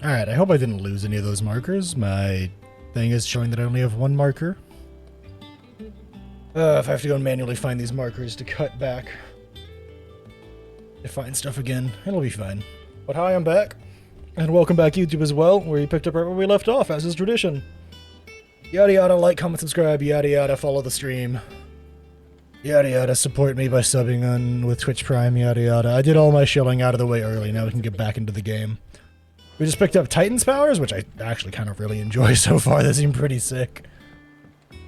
Alright, I hope I didn't lose any of those markers. My thing is showing that I only have one marker. If I have to go and manually find these markers to cut back. To find stuff again, it'll be fine. But hi, I'm back. And welcome back YouTube as well, where you picked up right where we left off, as is tradition. Yada yada, like, comment, subscribe, yada yada, follow the stream. Yada yada, support me by subbing on with Twitch Prime, yada yada. I did all my shilling out of the way early, now we can get back into the game. We just picked up Titan's powers, which I actually kind of really enjoy so far. They seem pretty sick. Not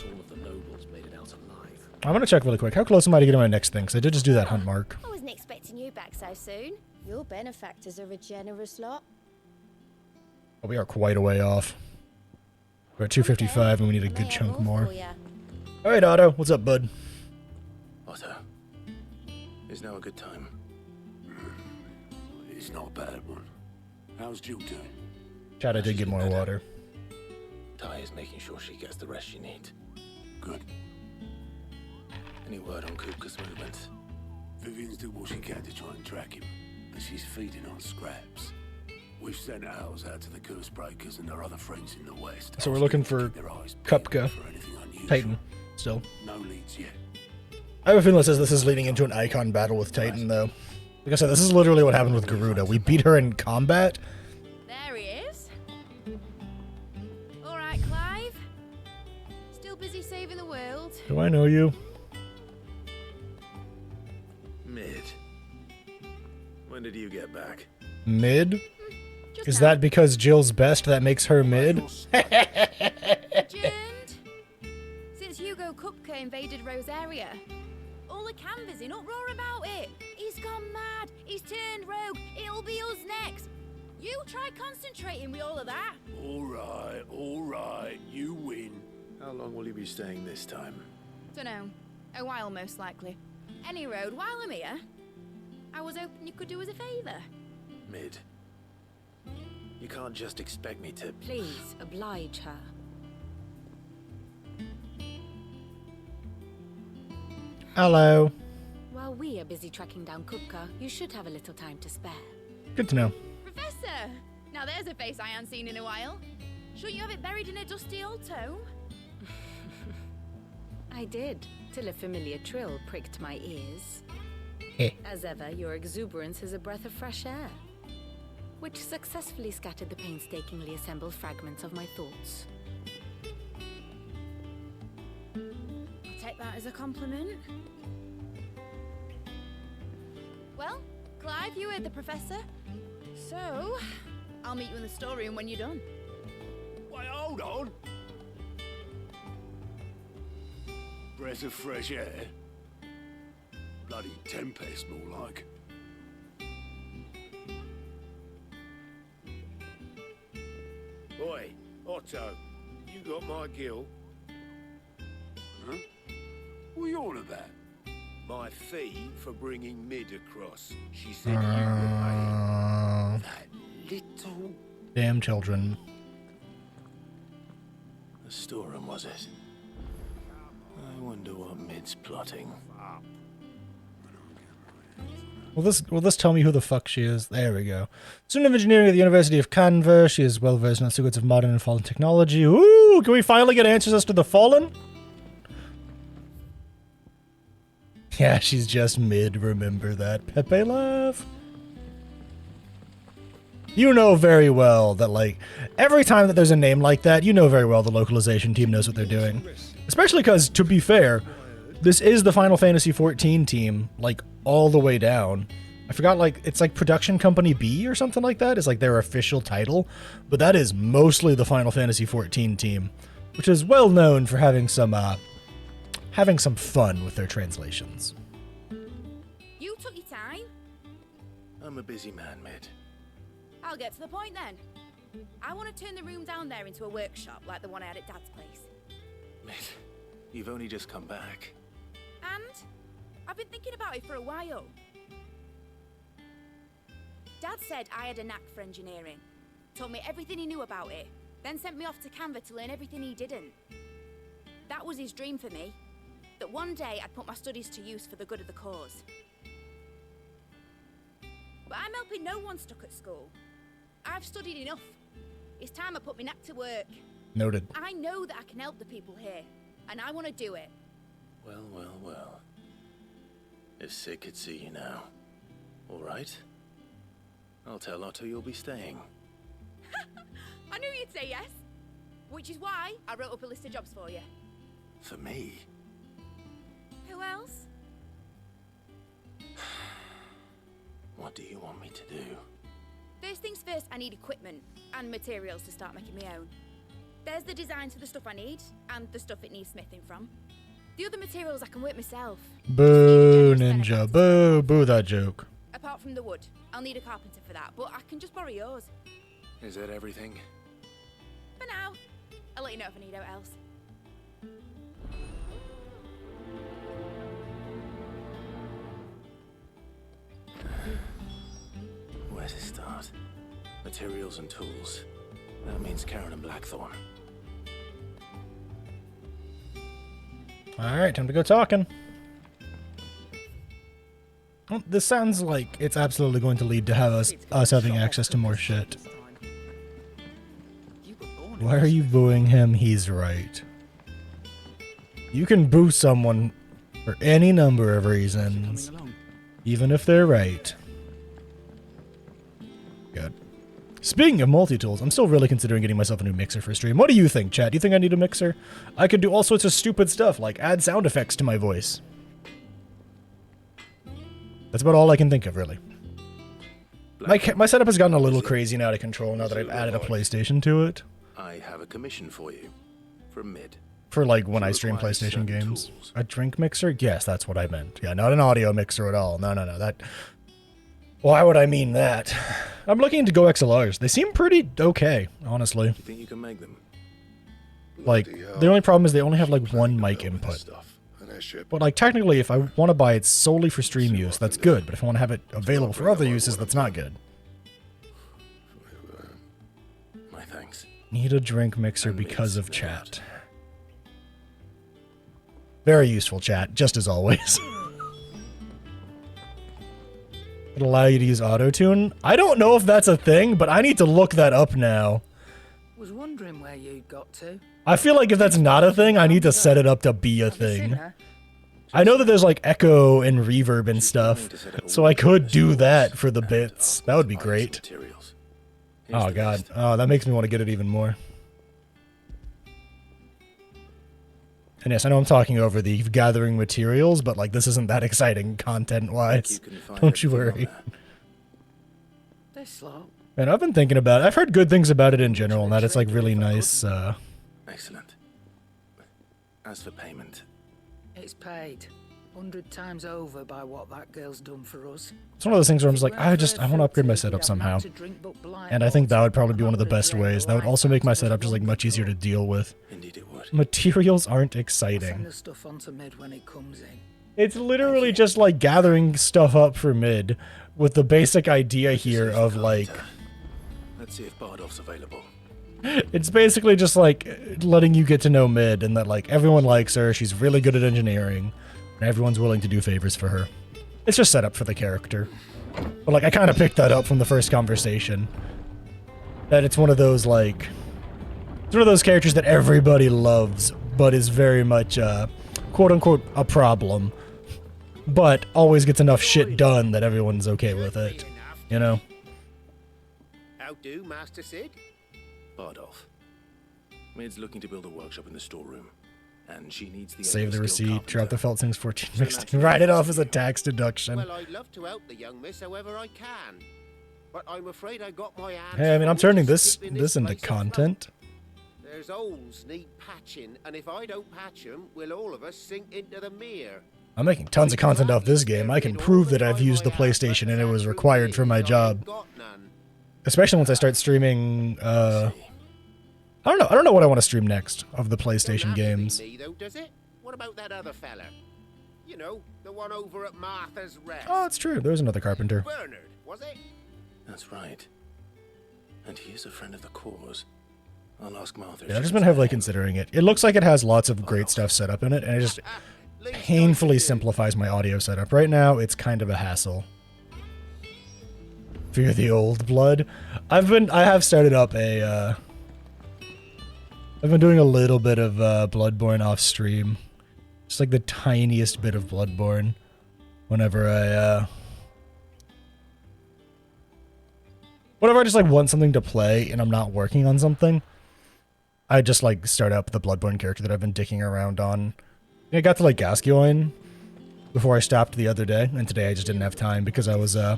all of the nobles made it out alive. I'm gonna check really quick. How close am I to getting my next thing? Because I did just do that hunt mark. I wasn't expecting you back so soon. Your benefactors are a generous lot. Oh, we are quite a way off. We're at 255 and we need a good chunk more. Alright, Otto. What's up, bud? Otto, is now a good time? It's not a bad one. How's Jill doing? Chad, I did get more water. Ty is making sure she gets the rest she needs. Good. Any word on Kupka's movements? Vivian's doing what she can to try and track him, but she's feeding on scraps. We've sent ours out to the curse breakers and their other friends in the west. So we're looking for Kupka, Titan, still. No leads yet. I have a feeling that says this is leading into an icon battle with Titan, though. Like I said, this is literally what happened with Garuda. We beat her in combat. There he is. All right, Clive. Still busy saving the world. Do I know you? Mid. When did you get back? Mid? Just Is now. that because Jill's best that makes her mid? Adjourned. Since Hugo Kupka invaded Rosaria, all the canvas in uproar about it. He's gone mad. He's turned rogue. It'll be us next. You try concentrating with all of that. All right, you win. How long will you be staying this time? Dunno. A while, most likely. Any road, while I'm here, I was hoping you could do us a favour. Mid. You can't just expect me to... Please, oblige her. Hello. While we are busy tracking down Kupka, you should have a little time to spare. Good to know. Professor! Now there's a face I haven't seen in a while. Shouldn't you have it buried in a dusty old tome? I did, till a familiar trill pricked my ears. Eh. As ever, your exuberance is a breath of fresh air, which successfully scattered the painstakingly assembled fragments of my thoughts. I'll take that as a compliment. Well, Clive, you heard the professor. So, I'll meet you in the storeroom when you're done. Wait, hold on. Breath of fresh air. Bloody tempest, more like. Oi, Otto, you got my gill, Huh? What are you on about? my fee for bringing Mid across. She said you were paying. That little... Damn children. The storeroom, was it? I wonder what Mid's plotting. Will this tell me who the fuck she is? There we go. Student of Engineering at the University of Canberra. She is well versed in the secrets of modern and fallen technology. Ooh, can we finally get answers as to the fallen? Yeah, she's just mid, remember that. Pepe laugh. You know very well that, like, every time that there's a name like that, you know very well the localization team knows what they're doing. Especially because, to be fair, this is the Final Fantasy XIV team, like, all the way down. I forgot, like, it's like Production Company B or something like that is like their official title, but that is mostly the Final Fantasy XIV team, which is well known for having some fun with their translations. You took your time. I'm a busy man, Mid. I'll get to the point then. I want to turn the room down there into a workshop like the one I had at Dad's place. Mid, you've only just come back. And I've been thinking about it for a while. Dad said I had a knack for engineering. Told me everything he knew about it. Then sent me off to Canva to learn everything he didn't. That was his dream for me. That one day I'd put my studies to use for the good of the cause. But I'm helping no one stuck at school. I've studied enough. It's time I put my neck to work. Noted. I know that I can help the people here, and I want to do it. Well, well, well. If Sid could see you now. All right. I'll tell Otto you'll be staying. I knew you'd say yes. Which is why I wrote up a list of jobs for you. For me? Who else? What do you want me to do? First things first, I need equipment and materials to start making my own. There's the designs for the stuff I need, and the stuff it needs smithing from. The other materials I can work myself. Boo, Ninja. Boo, boo that joke. Apart from the wood, I'll need a carpenter for that, but I can just borrow yours. Is that everything? For now. I'll let you know if I need out else. Where to start? Materials and tools. That means Karen and Blackthorn. Alright, time to go talking. Well, this sounds like it's absolutely going to lead to have us having access to more shit. Why are you booing him? He's right. You can boo someone for any number of reasons, even if they're right. Good. Speaking of multi-tools, I'm still really considering getting myself a new mixer for stream. What do you think, chat? Do you think I need a mixer? I could do all sorts of stupid stuff, like add sound effects to my voice. That's about all I can think of, really. My setup has gotten a little crazy and out of control now that I've added a PlayStation to it. I have a commission for you. From Mid. For, like, when I stream PlayStation games. Tools. A drink mixer? Yes, that's what I meant. Yeah, not an audio mixer at all. No, that... Why would I mean that? I'm looking into Go XLRs. They seem pretty okay, honestly. You think you can make them? Like, the only problem is they only have, like, one mic input. But, like, technically, if I want to buy it solely for stream use, that's good. But if I want to have it available for other uses, that's not good. My thanks. Need a drink mixer because of chat. Very useful, chat, just as always. It'll allow you to use auto-tune? I don't know if that's a thing, but I need to look that up now. Was wondering where you got to. I feel like if that's not a thing, I need to set it up to be a thing. I know that there's like echo and reverb and stuff, so I could do that for the bits. That would be great. Oh god, oh that makes me want to get it even more. And yes, I know I'm talking over the gathering materials, but like this isn't that exciting content-wise. Don't you worry. They're slow. And I've been thinking about it. I've heard good things about it in general, and that it's like really nice. Excellent. As for payment, It's paid 100 times over by what that girl's done for us. It's one of those things where I'm just like, I want to upgrade my setup somehow. And I think that would probably be one of the best ways. That would also make my setup just like much easier to deal with. indeed it would. Materials aren't Send exciting. the stuff onto Mid when it comes in. It's literally just like gathering stuff up for Mid with the basic idea here of like, Let's see if Bardolph's available. it's basically just like letting you get to know Mid and that like everyone likes her, she's really good at engineering, and everyone's willing to do favors for her. It's just set up for the character. But like I kind of picked that up from the first conversation. That it's one of those like, it's one of those characters that everybody loves, but is very much quote unquote a problem. But always gets enough shit done that everyone's okay with it. You know? How do, Master Sid? Bardolph. Mid's looking to build a workshop in the storeroom, and she needs the Save the skilled receipt, carpenter. drop the Feltings 14 mixed, write it off as a tax deduction. Well, I'd love to help the young miss however I can. But I'm afraid I got my hands Hey, I mean, I'm full turning just this keeping into place afloat. content. There's holes need patching, and if I don't patch them, will all of us sink into the mere. I'm making tons of content off this game. I can prove that I've used the PlayStation and it was required for my job. Especially once I start streaming, I don't know what I want to stream next of the PlayStation games. Me, though, does it? What about that other fella? You know, the one over at Martha's Rest. Oh, it's true. There's another carpenter. Bernard, was it? That's right. And he is a friend of the cause. I'll ask Martha. Yeah, I've just been heavily considering it. It looks like it has lots of great stuff set up in it, and it just painfully simplifies my audio setup. Right now, it's kind of a hassle. Fear the old blood. I have started up a, I've been doing a little bit of Bloodborne off stream. Just like the tiniest bit of Bloodborne. Whenever I just like want something to play and I'm not working on something, I just like start up the Bloodborne character that I've been dicking around on. I got to like Gascoigne before I stopped the other day, and today I just didn't have time because I was I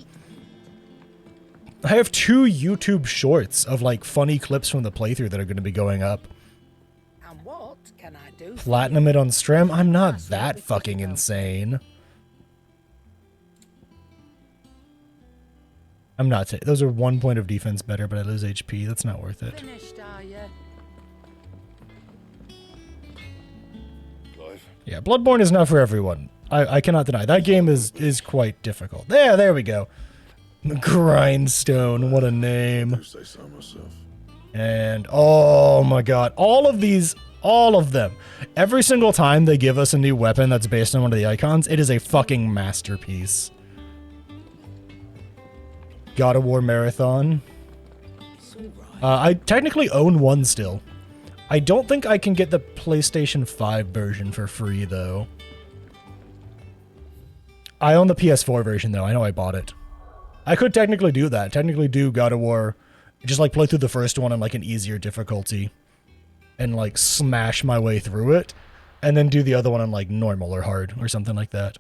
have 2 YouTube shorts of like funny clips from the playthrough that are going to be going up. And what can I do? Platinum it on stream? I'm not that fucking insane. I'm not. Those are 1 point of defense better, but I lose HP. That's not worth it. Finished, are you? Clive? Yeah, Bloodborne is not for everyone. I cannot deny. That game is quite difficult. There we go. Grindstone, what a name. I say so myself. And, oh my god, all of them. Every single time they give us a new weapon that's based on one of the icons, it is a fucking masterpiece. God of War Marathon. I technically own one still. I don't think I can get the PlayStation 5 version for free, though. I own the PS4 version, though. I know I bought it. I could technically do that. Technically do God of War. Just, like, play through the first one on, like, an easier difficulty. And, like, smash my way through it. And then do the other one on, like, normal or hard or something like that.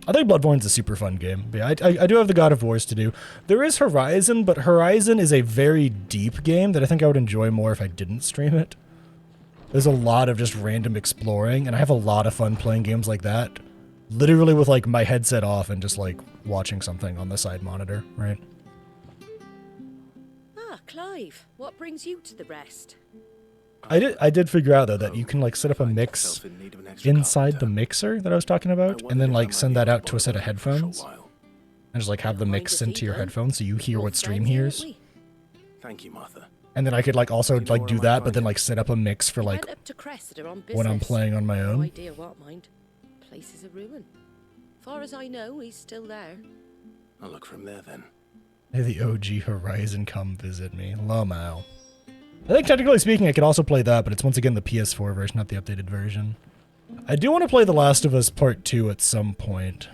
I think Bloodborne's a super fun game. But yeah, I do have the God of Wars to do. There is Horizon, but Horizon is a very deep game that I think I would enjoy more if I didn't stream it. There's a lot of just random exploring, and I have a lot of fun playing games like that. Literally with, like, my headset off and just, like, watching something on the side monitor, right? Ah, Clive, what brings you to the rest? I did figure out, though, that you can, like, set up a mix inside the mixer that I was talking about, and then, like, send that out to a set of headphones. And just, like, have the mix sent to your headphones so you hear what stream hears. Thank you, Martha. And then I could, like, also, like, do that, but then, like, set up a mix for, like, Went up to Cressida on when I'm business. playing on my No own. idea what, mind. Place is a ruin. Far as I know, he's still there. I'll look from there then. Hey, the OG Horizon, come visit me. Lamau. I think, technically speaking, I could also play that, but it's once again the PS4 version, not the updated version. I do want to play The Last of Us Part 2 at some point.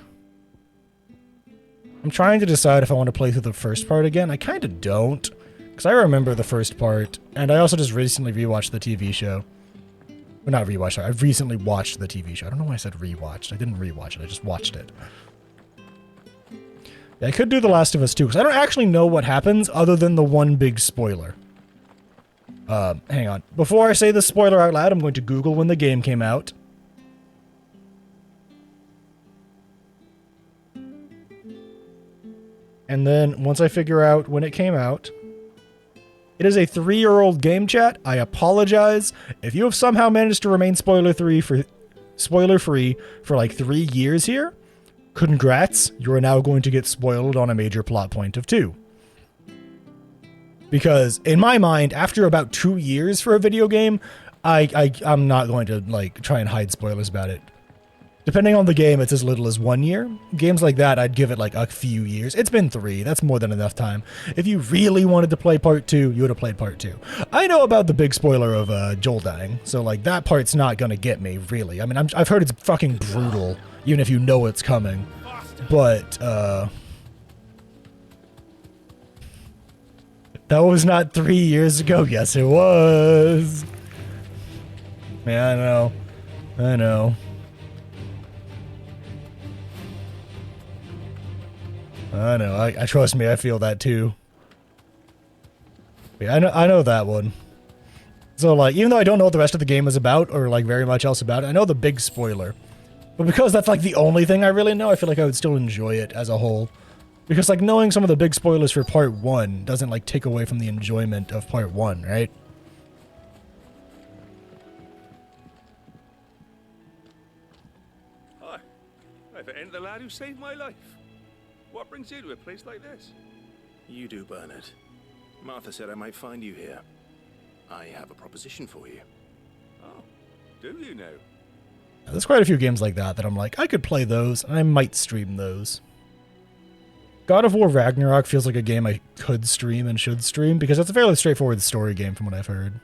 I'm trying to decide if I want to play through the first part again. I kind of don't, because I remember the first part, and I also just recently rewatched the TV show. Well, not rewatched, sorry. I've recently watched the TV show. I don't know why I said rewatched. I didn't rewatch it, I just watched it. Yeah, I could do The Last of Us 2, because I don't actually know what happens other than the one big spoiler. Hang on. Before I say the spoiler out loud, I'm going to Google when the game came out. And then, once I figure out when it came out... It is a 3-year-old game, chat. I apologize. If you have somehow managed to remain spoiler-free for like 3 years here, congrats. You are now going to get spoiled on a major plot point of 2. Because, in my mind, after about 2 years for a video game, I'm not going to, like, try and hide spoilers about it. Depending on the game, it's as little as 1 year. Games like that, I'd give it, like, a few years. It's been 3. That's more than enough time. If you really wanted to play Part 2, you would have played Part 2. I know about the big spoiler of Joel dying, so, like, that part's not gonna get me, really. I mean, I've heard it's fucking brutal, even if you know it's coming. But, that was not 3 years ago. Yes, it was. Yeah, I know. I know. I know. I trust me. I feel that too. Yeah, I know that one. So, like, even though I don't know what the rest of the game is about, or, like, very much else about it, I know the big spoiler. But because that's, like, the only thing I really know, I feel like I would still enjoy it as a whole. Because, like, knowing some of the big spoilers for Part 1 doesn't, like, take away from the enjoyment of Part 1, right? Hi. I've the lad who saved my life. What brings you to a place like this? You do, Bernard. Martha said I might find you here. I have a proposition for you. Oh, do you now? There's quite a few games like that I'm like, I could play those, and I might stream those. God of War Ragnarok feels like a game I could stream and should stream, because it's a fairly straightforward story game from what I've heard.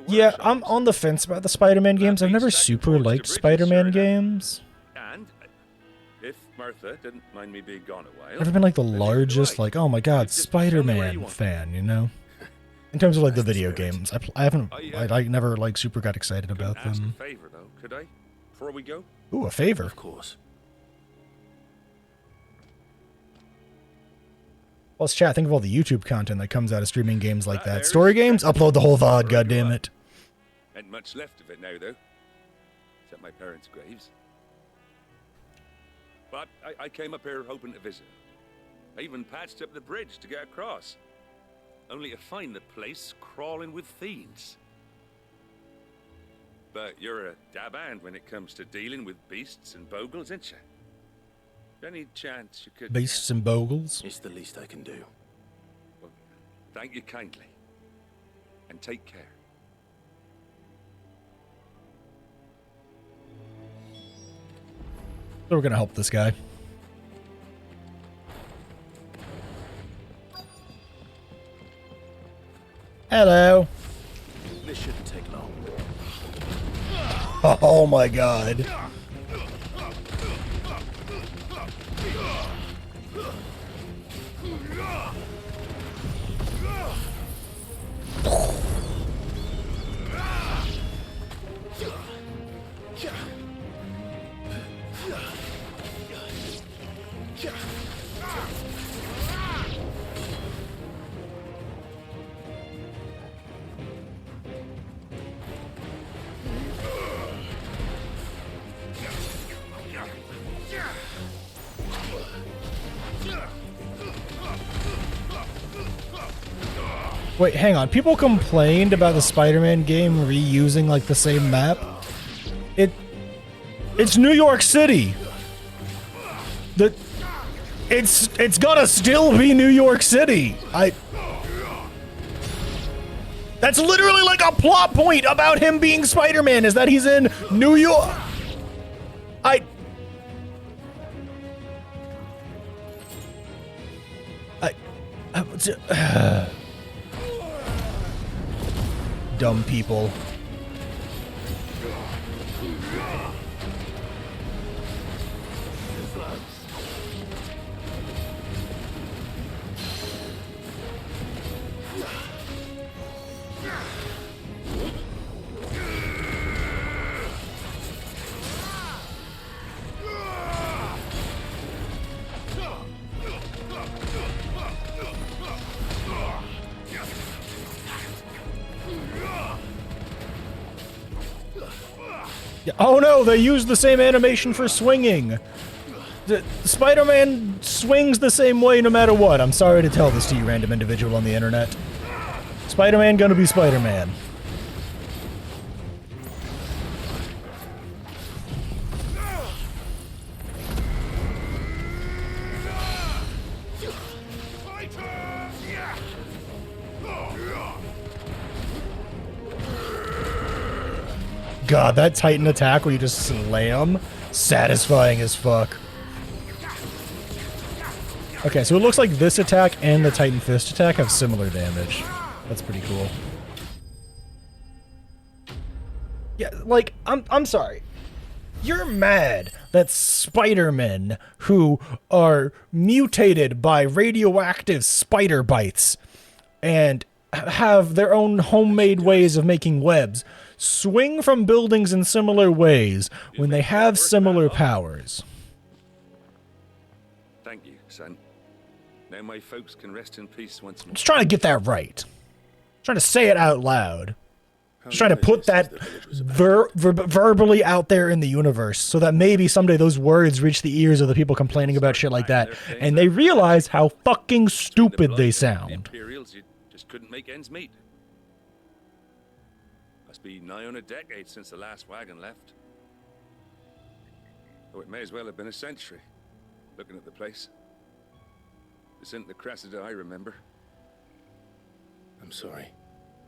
Yeah, I'm on the fence about the Spider-Man games. I've never super liked Spider-Man games. And if Martha didn't mind me being gone a while, I've never been like the largest, like, oh my god, Spider-Man fan, you know? In terms of like the video games, I never like super got excited about them. a favor though, could I? Before we go? Ooh, a favor. Of course. Plus, chat, think of all the YouTube content that comes out of streaming games like that. Story games? Upload the whole VOD, goddammit. Ain't much left of it now, though. Except my parents' graves. But I came up here hoping to visit. I even patched up the bridge to get across. Only to find the place crawling with fiends. But you're a dab hand when it comes to dealing with beasts and bogles, ain't you? Any chance you could... Beasts and bogles? It's the least I can do. Well, thank you kindly. And take care. So we're gonna help this guy. Hello. This shouldn't take long. Oh my god. Wait, hang on. People complained about the Spider-Man game reusing like the same map. It's New York City. It's gonna still be New York City. That's literally like a plot point about him being Spider-Man, is that he's in New York. Dumb people. Oh no, they used the same animation for swinging. Spider-Man swings the same way no matter what. I'm sorry to tell this to you, random individual on the internet. Spider-Man gonna be Spider-Man. God, that Titan attack where you just slam, satisfying as fuck. Okay, so it looks like this attack and the Titan Fist attack have similar damage. That's pretty cool. Yeah, like, I'm sorry. You're mad that Spider-Men who are mutated by radioactive spider bites and have their own homemade ways of making webs swing from buildings in similar ways when they have similar powers. Thank you, son. Now my folks can rest in peace once more. I'm just trying to get that right. I'm trying to say it out loud. Just trying to put that verbally out there in the universe so that maybe someday those words reach the ears of the people complaining about shit like that and they realize how fucking stupid they sound. Imperials, you just couldn't make ends meet. Must be nigh on a decade since the last wagon left. Oh, it may as well have been a century, looking at the place. This isn't the Cressida I remember. I'm sorry.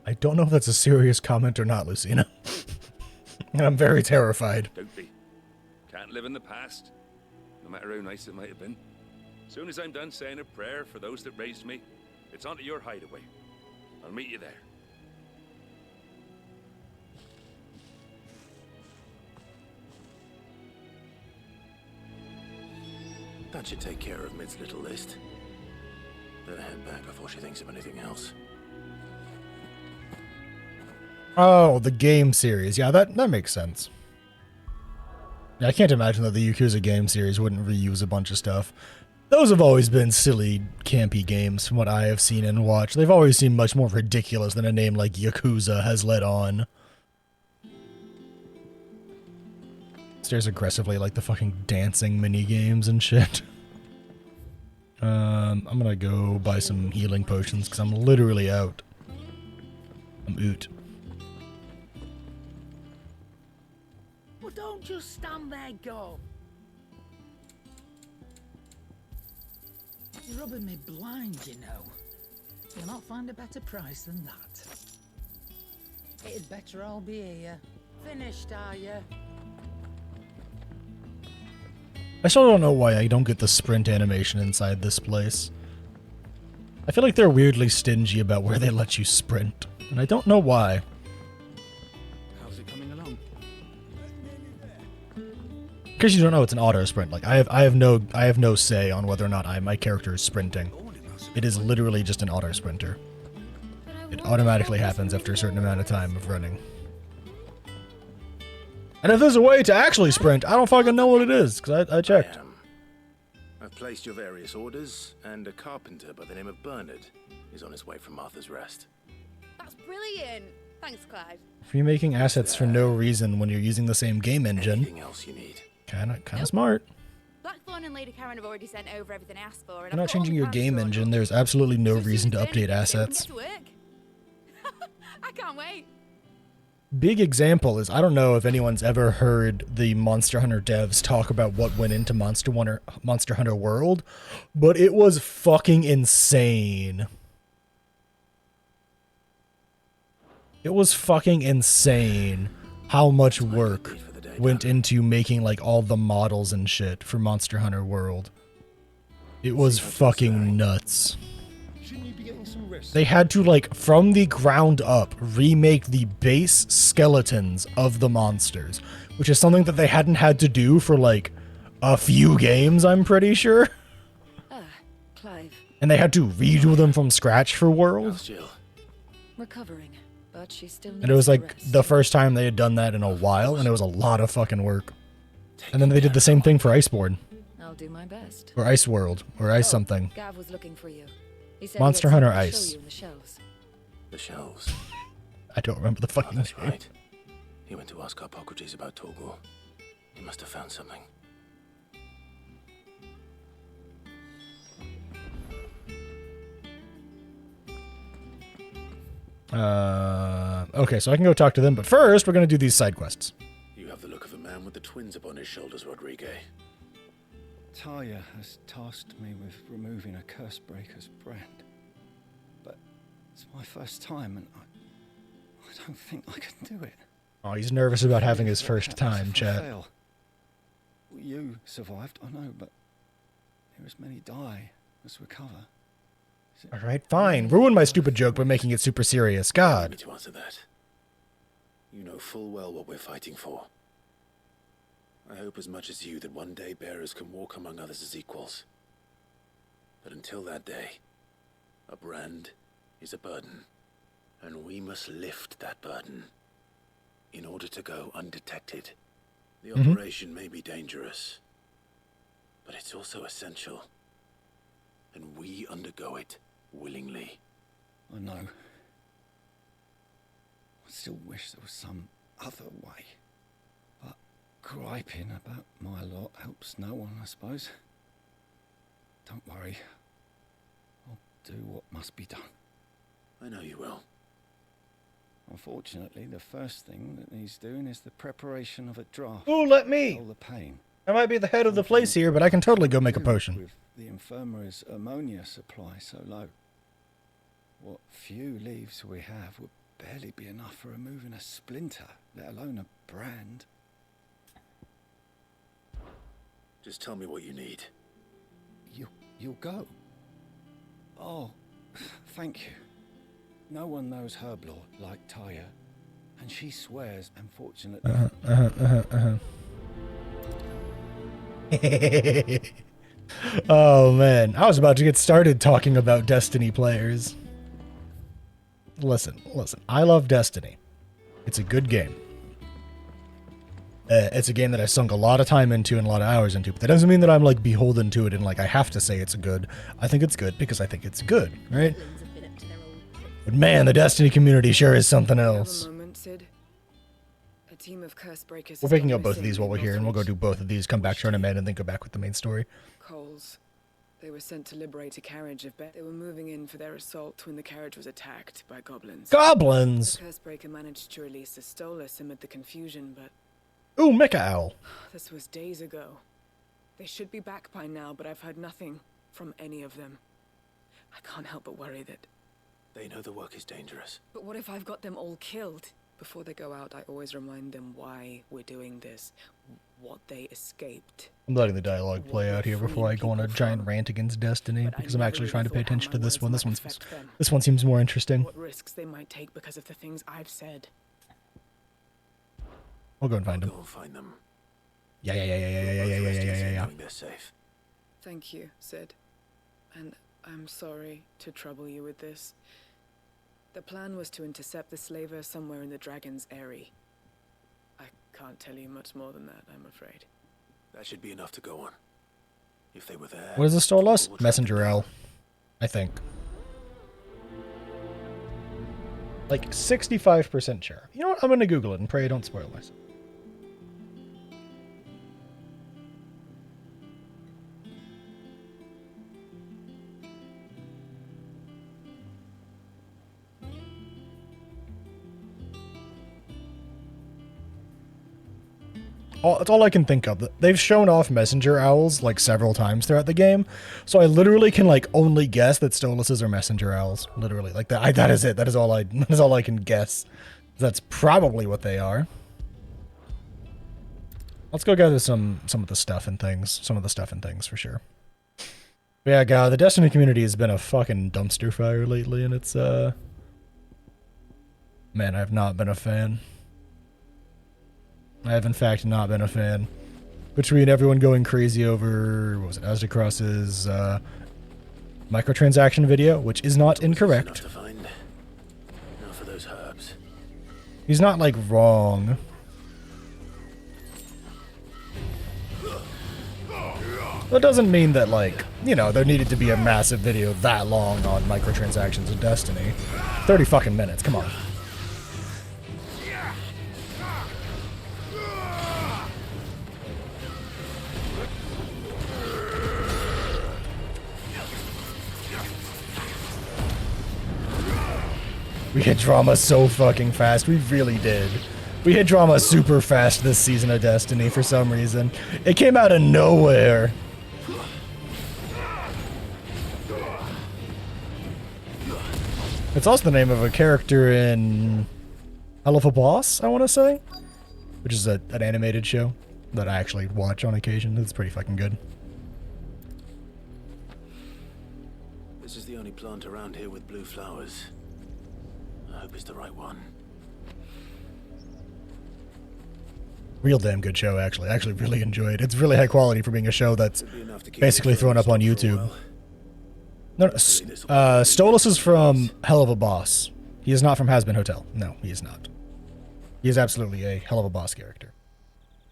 I don't know if that's a serious comment or not, Lucina. And I'm very terrified. Don't be. Can't live in the past, no matter how nice it might have been. Soon as I'm done saying a prayer for those that raised me, it's on to your hideaway. I'll meet you there. That should take care of Mid's little list. Better head back before she thinks of anything else. Oh, the game series. Yeah, that makes sense. Yeah, I can't imagine that the Yakuza game series wouldn't reuse a bunch of stuff. Those have always been silly, campy games from what I have seen and watched. They've always seemed much more ridiculous than a name like Yakuza has let on. Stares aggressively like the fucking dancing mini games and shit. I'm gonna go buy some healing potions because I'm literally out. I'm oot. Well, don't just stand there, go. You're rubbing me blind, you know. You'll not find a better price than that. It'd better all be here. Finished, are you? I still don't know why I don't get the sprint animation inside this place. I feel like they're weirdly stingy about where they let you sprint, and I don't know why. How's it coming along? In case you don't know, it's an auto sprint. Like I have no say on whether or not my character is sprinting. It is literally just an auto sprinter. It automatically happens after a certain amount of time of running. And if there's a way to actually sprint, I don't fucking know what it is, because I checked. I've placed your various orders, and a carpenter by the name of Bernard is on his way from Martha's Rest. That's brilliant. Thanks, Clive. Remaking assets for no reason when you're using the same game engine. Anything else you need? Kinda smart. Blackthorn and Lady Karen have already sent over everything I asked for. And You're not changing your game engine, there's absolutely no reason to update assets. I can't wait. Big example is, I don't know if anyone's ever heard the Monster Hunter devs talk about what went into Monster Hunter World, but it was fucking insane. It was fucking insane how much work went into making like all the models and shit for Monster Hunter World. It was fucking nuts. They had to, like, from the ground up, remake the base skeletons of the monsters, which is something that they hadn't had to do for, like, a few games, I'm pretty sure. Clive. And they had to redo them from scratch for World. Recovering, but she still needs And it was, like, rest. the first time they had done that in a while, and it was a lot of fucking work. And then they did the same thing for Iceborne. I'll do my best. Or Ice World, or Ice something. Gav was looking for you. He said Monster he had Hunter something to Ice. show you in the shelves. The shelves. I don't remember the fucking That's name. right. He went to ask Harpocrates about Torgor. He must have found something. Okay, so I can go talk to them, but first we're gonna do these side quests. You have the look of a man with the twins upon his shoulders, Rodrigue. Talia has tasked me with removing a Cursebreaker's brand. But it's my first time, and I don't think I can do it. Oh, he's nervous about having his first time, If I chat. fail, you survived, I know, but there as many die as recover. Alright, fine. Ruin my stupid joke by making it super serious. Allow me God. to answer that. You know full well what we're fighting for. I hope as much as you that one day bearers can walk among others as equals. But until that day, a brand is a burden, and we must lift that burden in order to go undetected. The operation may be dangerous, but it's also essential, and we undergo it willingly. I know. I still wish there was some other way. But griping about my lot helps no one, I suppose. Don't worry. I'll do what must be done. I know you will. Unfortunately, the first thing that needs doing is the preparation of a draft. Ooh, let me! All the pain. I might be the head of the place here, but I can totally go make a potion. With the infirmary's ammonia supply so low, what few leaves we have would barely be enough for removing a splinter, let alone a brand. Just tell me what you need. You'll go? Oh, thank you. No one knows Herb Lord like Taya, and she swears, unfortunately... Oh man, I was about to get started talking about Destiny players. Listen, I love Destiny. It's a good game. It's a game that I sunk a lot of time into and a lot of hours into, but that doesn't mean that I'm like beholden to it and like I have to say it's good. I think it's good because I think it's good, right? But man, the Destiny community sure is something else. A team of curse breakers. We're picking up both of these while we're here, and we'll go do both of these, come back to Tournament, and then go back with the main story. Coles. They were sent to liberate a carriage of They were moving in for their assault when the carriage was attacked by goblins. Goblins! The curse breaker managed to release a Stolas amid the confusion, but... Ooh, Mecha Owl. This was days ago. They should be back by now, but I've heard nothing from any of them. I can't help but worry that... They know the work is dangerous. But what if I've got them all killed? Before they go out, I always remind them why we're doing this, what they escaped. I'm letting the dialogue play out here before I go on a giant rant against Destiny, because I'm actually trying to pay attention to this one. This one seems more interesting. What risks they might take because of the things I've said. We'll go and find them. Go and find them. Yeah. They're safe. Thank you, Sid. And I'm sorry to trouble you with this. The plan was to intercept the slaver somewhere in the Dragon's Eyrie. I can't tell you much more than that, I'm afraid. That should be enough to go on. If they were there... What is this Stolas? Messenger L, I think. Like 65% sure. You know what? I'm gonna Google it and pray I don't spoil myself. That's all I can think of. They've shown off messenger owls like several times throughout the game, so I literally can like only guess that Stolases are messenger owls. Literally, like that. That is it. That is all I can guess. That's probably what they are. Let's go gather some of the stuff and things. Some of the stuff and things for sure. But yeah, God, the Destiny community has been a fucking dumpster fire lately, and it's man, I've not been a fan. I have, in fact, not been a fan. Between everyone going crazy over, what was it, Asdacross's microtransaction video, which is not incorrect. Enough to find. Now for those herbs. He's not, like, wrong. That doesn't mean that, like, you know, there needed to be a massive video that long on microtransactions in Destiny. 30 fucking minutes, come on. We hit drama so fucking fast. We really did. We hit drama super fast this season of Destiny for some reason. It came out of nowhere. It's also the name of a character in Hell of a Boss, I want to say. Which is an animated show that I actually watch on occasion. It's pretty fucking good. This is the only plant around here with blue flowers. I hope it's the right one. Real damn good show, actually. I actually really enjoyed it. It's really high quality for being a show that's basically thrown up on YouTube. No, Stolas is from Hell of a Boss. He is not from Has-Been Hotel. No, he is not. He is absolutely a Hell of a Boss character.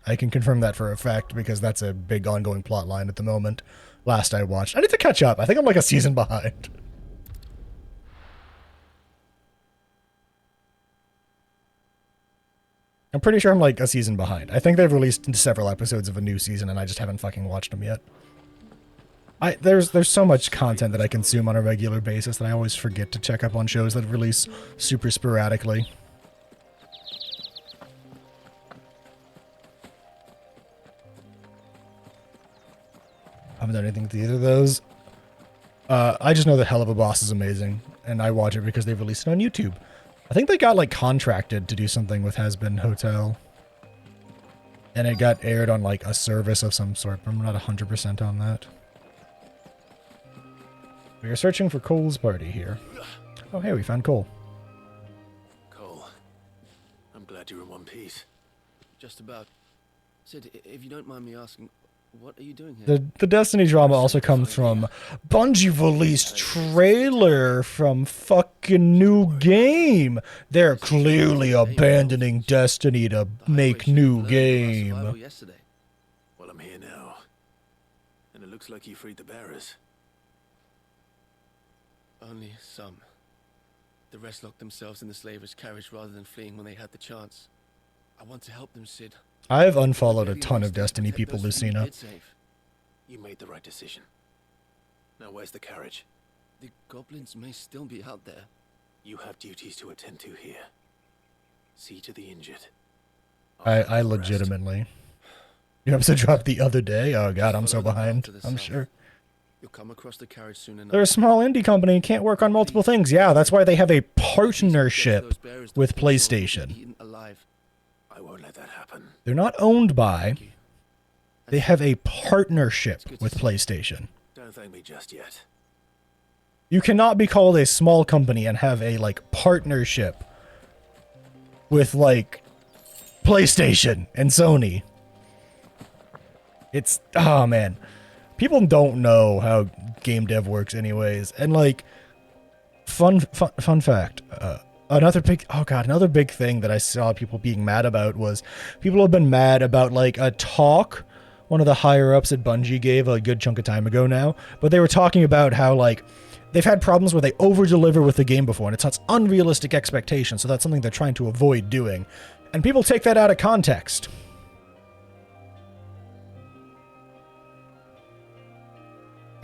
I can confirm that for a fact because that's a big ongoing plot line at the moment. Last I watched. I need to catch up. I think I'm like a season behind. I'm pretty sure I'm like a season behind. I think they've released several episodes of a new season and I just haven't fucking watched them yet. There's so much content that I consume on a regular basis that I always forget to check up on shows that release super sporadically. I haven't done anything with either of those. I just know that Hell of a Boss is amazing, and I watch it because they've released it on YouTube. I think they got like contracted to do something with Has Been Hotel. And it got aired on like a service of some sort, but I'm not 100% on that. We are searching for Cole's party here. Oh hey, we found Cole. Cole, I'm glad you're in one piece. Just about. Sid, if you don't mind me asking, what are you doing here? The Destiny drama also comes from Bungie released trailer from fucking new game. They're clearly abandoning Destiny to make new game. Well, I'm here now. And it looks like you freed the bearers. Only some. The rest locked themselves in the slaver's carriage rather than fleeing when they had the chance. I want to help them, Sid. I have unfollowed a ton of Destiny people, Lucina. You made the right decision. Now where's the carriage? The goblins may still be out there. You have duties to attend to here. See to the injured. I legitimately. New episode dropped the other day. Oh god, I'm so behind. I'm sure. You'll come across the carriage soon enough. They're a small indie company and can't work on multiple things. Yeah, that's why they have a partnership with PlayStation. I won't let that happen. They're not owned by. They have a partnership with PlayStation. Don't thank me just yet. You cannot be called a small company and have a like partnership with like PlayStation and Sony. It's oh man. People don't know how game dev works anyways. And like fun fact, another big thing that I saw people being mad about was people have been mad about like a talk one of the higher ups at Bungie gave a good chunk of time ago now, but they were talking about how like they've had problems where they over-deliver with the game before and it sets unrealistic expectations, so that's something they're trying to avoid doing. And people take that out of context.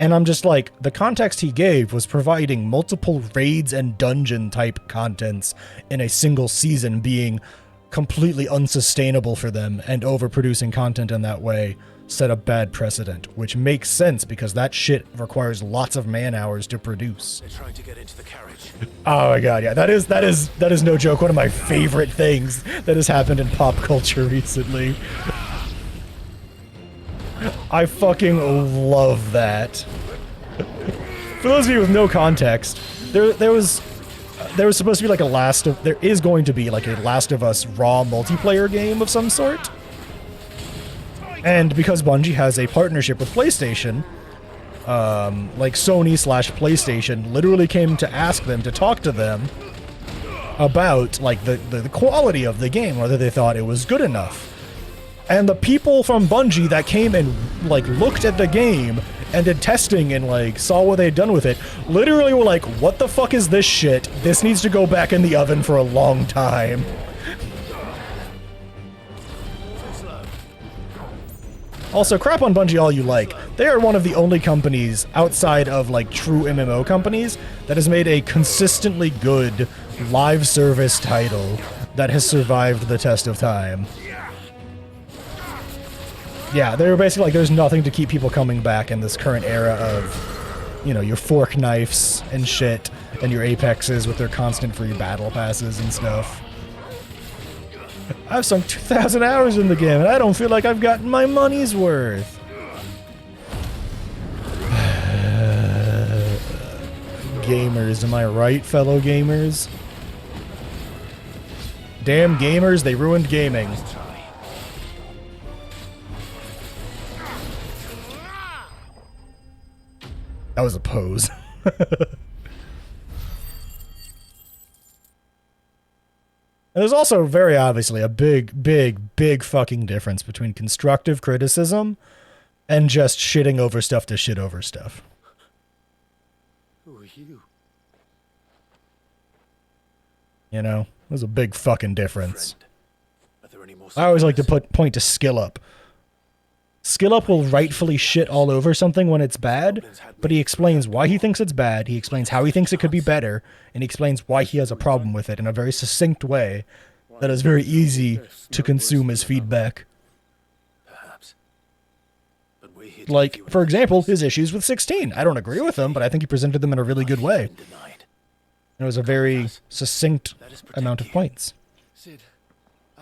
And I'm just like, the context he gave was providing multiple raids and dungeon type contents in a single season being completely unsustainable for them, and overproducing content in that way set a bad precedent, which makes sense because that shit requires lots of man hours to produce. They're trying to get into the carriage. Oh my god, yeah, that is no joke. One of my favorite things that has happened in pop culture recently. I fucking love that. For those of you with no context, there was supposed to be like there is going to be like a Last of Us raw multiplayer game of some sort. And because Bungie has a partnership with PlayStation, like Sony/PlayStation literally came to ask them to talk to them about like the quality of the game, whether they thought it was good enough. And the people from Bungie that came and like looked at the game and did testing and like saw what they'd done with it literally were like, what the fuck is this shit? This needs to go back in the oven for a long time. Also, crap on Bungie all you like. They are one of the only companies outside of like true MMO companies that has made a consistently good live service title that has survived the test of time. Yeah, they were basically like, there's nothing to keep people coming back in this current era of, you know, your fork knives and shit, and your Apexes with their constant free battle passes and stuff. I've sunk 2,000 hours in the game, and I don't feel like I've gotten my money's worth. Gamers, am I right, fellow gamers? Damn gamers, they ruined gaming. That was a pose. There's also very obviously a big fucking difference between constructive criticism and just shitting over stuff to shit over stuff. Who are you? You know, there's a big fucking difference. I always like to point to Skill Up. Skill Up will rightfully shit all over something when it's bad, but he explains why he thinks it's bad, he explains how he thinks it could be better, and he explains why he has a problem with it in a very succinct way that is very easy to consume as feedback. Like, for example, his issues with 16. I don't agree with them, but I think he presented them in a really good way. it was a very succinct amount of points. Sid,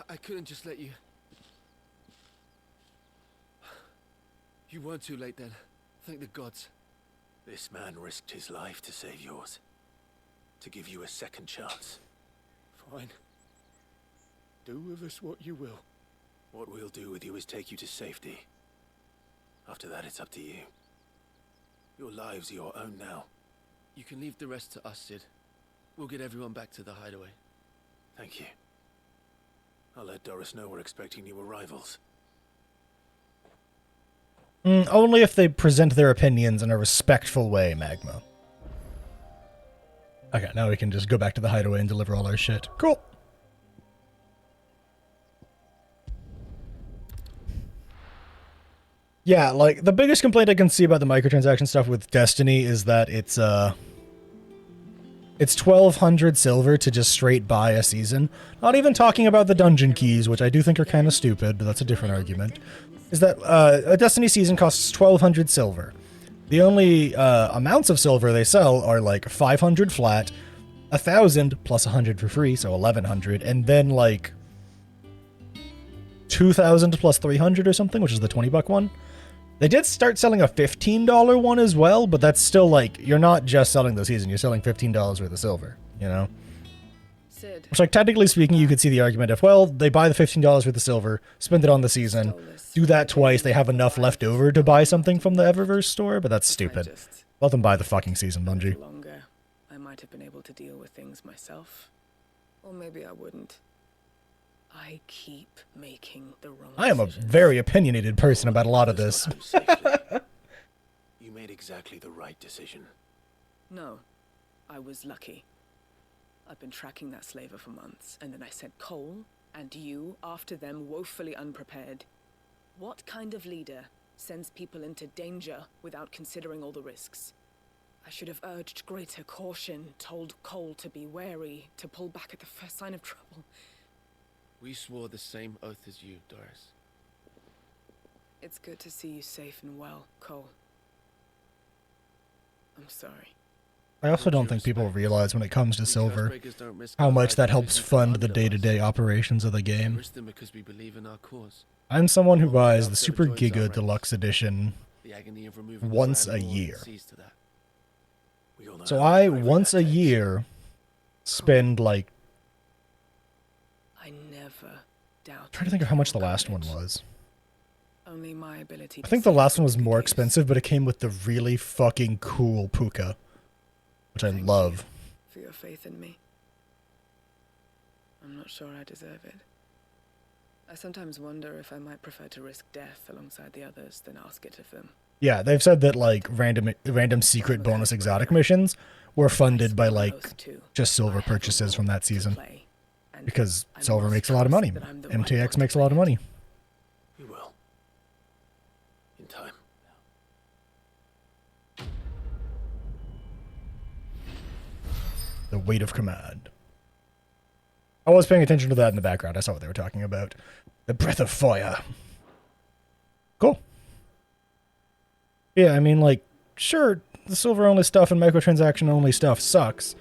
I couldn't just let you... You weren't too late then. Thank the gods. This man risked his life to save yours. To give you a second chance. Fine. Do with us what you will. What we'll do with you is take you to safety. After that, it's up to you. Your lives are your own now. You can leave the rest to us, Sid. We'll get everyone back to the hideaway. Thank you. I'll let Doris know we're expecting new arrivals. Only if they present their opinions in a respectful way, Magma. Okay, now we can just go back to the hideaway and deliver all our shit. Cool. Yeah, like, the biggest complaint I can see about the microtransaction stuff with Destiny is that it's 1,200 silver to just straight buy a season. Not even talking about the dungeon keys, which I do think are kind of stupid, but that's a different argument. Is that a Destiny season costs 1,200 silver. The only amounts of silver they sell are like 500 flat, 1,000 plus 100 for free, so 1,100, and then like 2,000 plus 300 or something, which is the 20-buck one. They did start selling a $15 one as well, but that's still like, you're not just selling the season, you're selling $15 worth of silver, you know? Sid. Which, like, technically speaking, you could see the argument if, well, they buy the $15 worth of silver, spend it on the season, do that twice, they have enough left over to buy something from the Eververse store, but that's stupid. Let them buy the fucking season, Bungie. Longer, I might have been able to deal with things myself. Or maybe I wouldn't. I keep making the wrong I am a very opinionated person about a lot of this. You made exactly the right decision. No, I was lucky. I've been tracking that slaver for months, and then I sent Cole and you after them, woefully unprepared. What kind of leader sends people into danger without considering all the risks? I should have urged greater caution, told Cole to be wary, to pull back at the first sign of trouble. We swore the same oath as you, Doris. It's good to see you safe and well, Cole. I'm sorry. I also don't think people realize when it comes to silver how much that helps fund the day-to-day operations of the game. I'm someone who buys the Super Giga Deluxe Edition once a year. So I, once a year, spend like... I never doubt. I'm trying to think of how much the last one was. Only my ability. I think the last one was more expensive, but it came with the really fucking cool puka, which I love. For your faith in me. I'm not sure I deserve it. I sometimes wonder if I might prefer to risk death alongside the others than ask it of them. Yeah, they've said that like random secret bonus exotic missions were funded by like just silver purchases from that season. Because silver makes a lot of money. MTX makes a lot of money. You will. In time. The weight of command. I was paying attention to that in the background. I saw what they were talking about. The breath of fire. Cool. Yeah, I mean, like, sure, the silver-only stuff and microtransaction-only stuff sucks.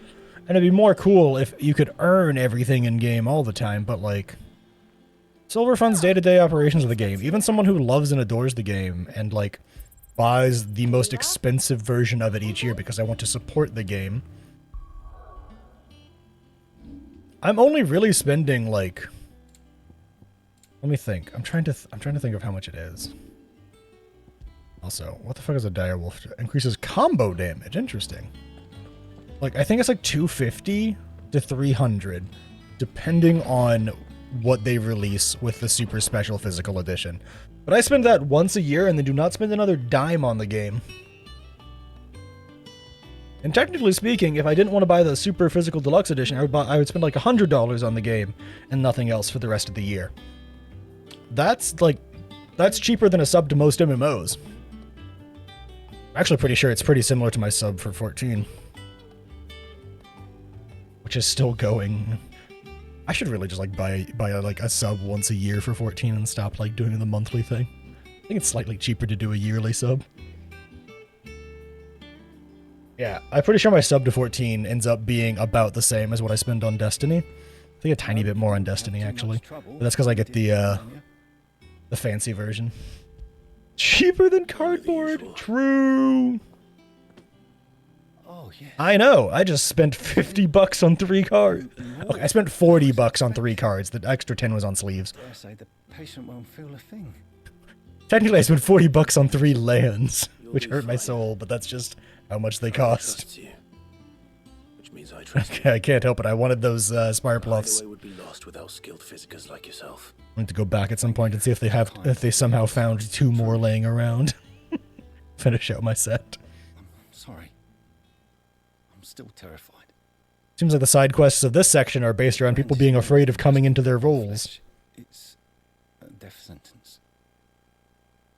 And it'd be more cool if you could earn everything in-game all the time, but, like, silver funds day-to-day operations of the game. Even someone who loves and adores the game and, like, buys the most expensive version of it each year because I want to support the game. I'm only really spending, like... Let me think. I'm trying to think of how much it is. Also, what the fuck is a direwolf? Increases combo damage. Interesting. Like, I think it's like 250 to 300, depending on what they release with the super special physical edition. But I spend that once a year and then do not spend another dime on the game. And technically speaking, if I didn't want to buy the super physical deluxe edition, I would spend like $100 on the game and nothing else for the rest of the year. That's cheaper than a sub to most MMOs. I'm actually pretty sure it's pretty similar to my sub for 14. Which is still going. I should really just like buy like a sub once a year for 14 and stop like doing the monthly thing. I think it's slightly cheaper to do a yearly sub. Yeah, I'm pretty sure my sub to 14 ends up being about the same as what I spend on Destiny. I think a tiny bit more on Destiny, actually. But that's because I get the fancy version. Cheaper than cardboard. True. Oh, yeah. I know. I just spent 50 bucks on 3 cards. Okay, I spent 40 bucks on 3 cards. The extra 10 was on sleeves. Dare say the patient won't feel a thing. Technically, I spent 40 bucks on 3 lands, which hurt my soul, but that's just how much they cost. Which means I trust Okay, I can't help it. I wanted those Spire Bluffs. would be lost without skilled physicers like yourself. I need to go back at some point and see if they somehow found 2 more laying around. Finish out my set. I'm sorry. I'm still terrified. Seems like the side quests of this section are based around people being afraid of coming into their roles. It's a death sentence.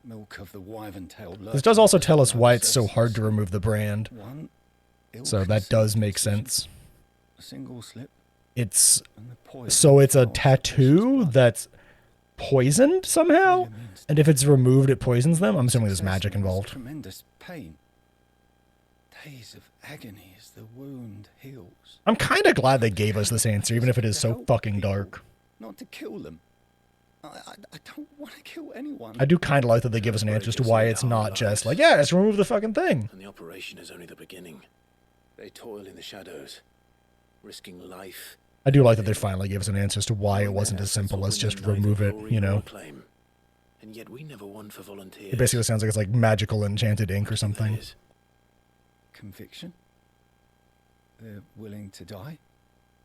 Milk of the wyvern-tailed lurcher. This does also tell us why it's so hard to remove the brand. So that does make sense. A single slip. It's a tattoo that's poisoned somehow, and if it's removed, it poisons them. I'm assuming there's magic involved. Tremendous pain. Days of agony as the wound heals. I'm kind of glad they gave us this answer, even if it is so fucking dark. Not to kill them. I don't want to kill anyone. I do kind of like that they give us an answer as to why it's not just like, yeah, let's remove the fucking thing. And the operation is only the beginning. They toil in the shadows, risking life. I do like that they finally gave us an answer as to why it wasn't as simple as just remove it, you know. And yet we never won for volunteers. It basically sounds like it's like magical enchanted ink or something. Conviction? They're willing to die?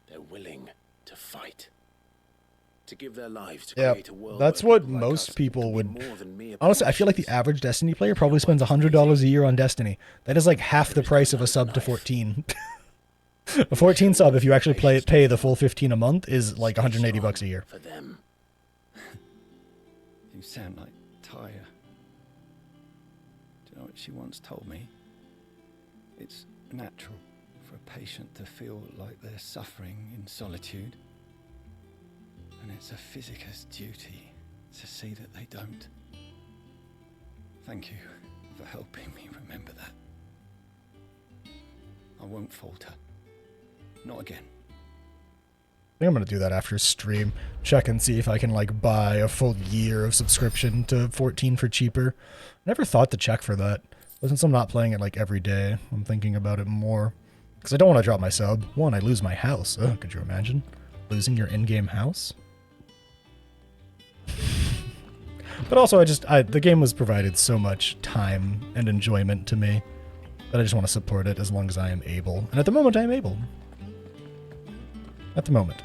They're willing to fight. To give their lives to Yeah, create a world. that's what most people would. Honestly, I feel like the average Destiny player probably spends $100 a year on Destiny. That is like half the price of a sub to 14. A 14 sub, if you actually pay the full 15 a month, is like 180 bucks a year. For them. You sound like Tyre. Do you know what she once told me? It's natural for a patient to feel like they're suffering in solitude. And it's a physicist's duty to see that they don't. Thank you for helping me remember that. I won't falter. Not again. I think I'm going to do that after stream. Check and see if I can like buy a full year of subscription to 14 for cheaper. Never thought to check for that. But since I'm not playing it like every day, I'm thinking about it more. Because I don't want to drop my sub. One, I lose my house. Ugh, could you imagine? Losing your in-game house? But also, the game was provided so much time and enjoyment to me that I just want to support it as long as I am able. And at the moment, I am able. At the moment.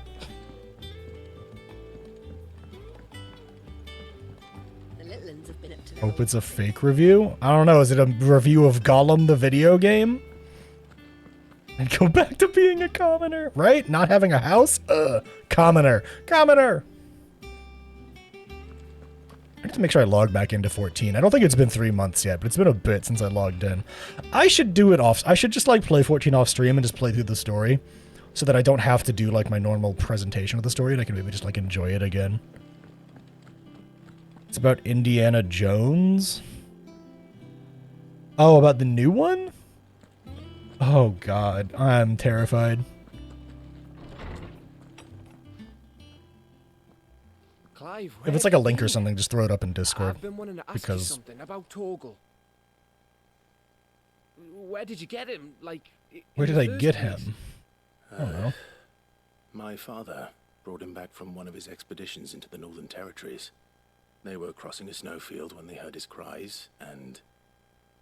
Hope it's a fake review? I don't know, is it a review of Gollum the video game? And go back to being a commoner, right? Not having a house? Commoner. Commoner! I have to make sure I log back into 14. I don't think it's been 3 months yet, but it's been a bit since I logged in. I should do it off. I should just like play 14 off stream and just play through the story so that I don't have to do like my normal presentation of the story and I can maybe just like enjoy it again. It's about Indiana Jones. Oh, about the new one? Oh God, I'm terrified. Clive, If it's like a link or something, just throw it up in Discord. I've been wanting to ask you something about Torgal. Where did you get him? Like, where did I get him? I don't know. My father brought him back from one of his expeditions into the Northern Territories. They were crossing a snowfield when they heard his cries, and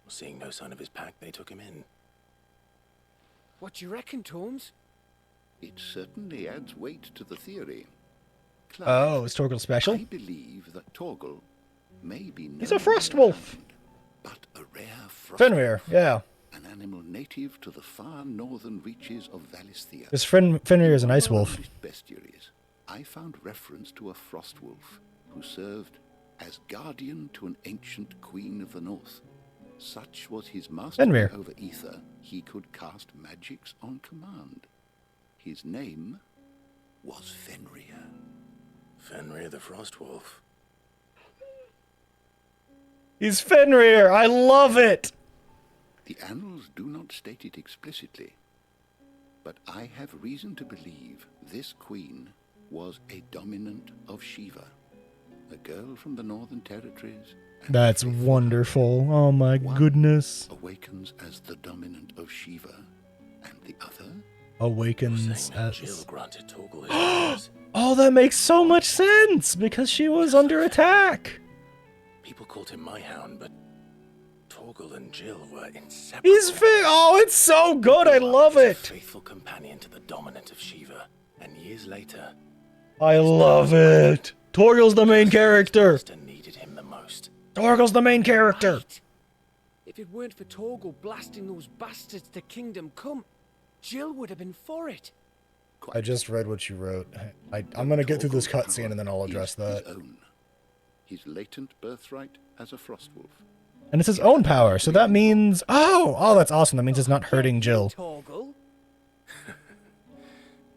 seeing no sign of his pack, they took him in. What do you reckon, Torms? It certainly adds weight to the theory. Clive, oh, is Torgal special? I believe that Torgal may be known He's a frost wolf. But a rare frost Fenrir, yeah. An animal native to the far northern reaches of Valisthea. This Fenrir is an ice wolf. Bestiaries, I found reference to a frost wolf who served as guardian to an ancient queen of the north. Such was his mastery over ether, he could cast magics on command. His name was Fenrir. Fenrir the Frost Wolf. He's Fenrir! I love it! The annals do not state it explicitly, but I have reason to believe this queen was a dominant of Shiva, a girl from the Northern Territories. That's wonderful. Oh my goodness. Awakens as the dominant of Shiva, and the other awakens as... Jill granted Torgal his powers. Oh, that makes so much sense, because she was under attack. People called him my hound, but Torgal and Jill were inseparable. Oh, it's so good. I love it. Faithful companion to the dominant of Shiva, and years later, I love it. Torgal's the main character. needed him the most. Torgal's the main character. Right. If it weren't for Torgal blasting those bastards to Kingdom Come, Jill would have been for it. I just read what you wrote. I'm going to get through this cutscene and then I'll address that. His latent birthright as a Frostwolf. And it's his own power, so that means... Oh, that's awesome. That means it's not hurting Jill. Torgal?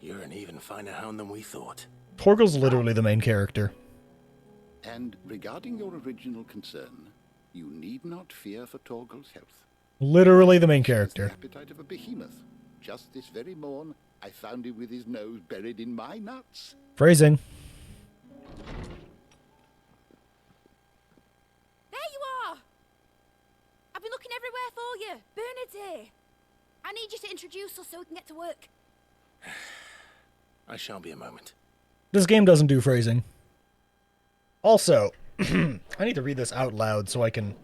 You're an even finer hound than we thought. Torgal's literally the main character. And regarding your original concern, you need not fear for Torgal's health. Literally the main character. The appetite of a behemoth. Just this very morn, I found him with his nose buried in my nuts. Phrasing. There you are! I've been looking everywhere for you. Bernard's here. I need you to introduce us so we can get to work. I shall be a moment. This game doesn't do phrasing. Also, I need to read this out loud so I can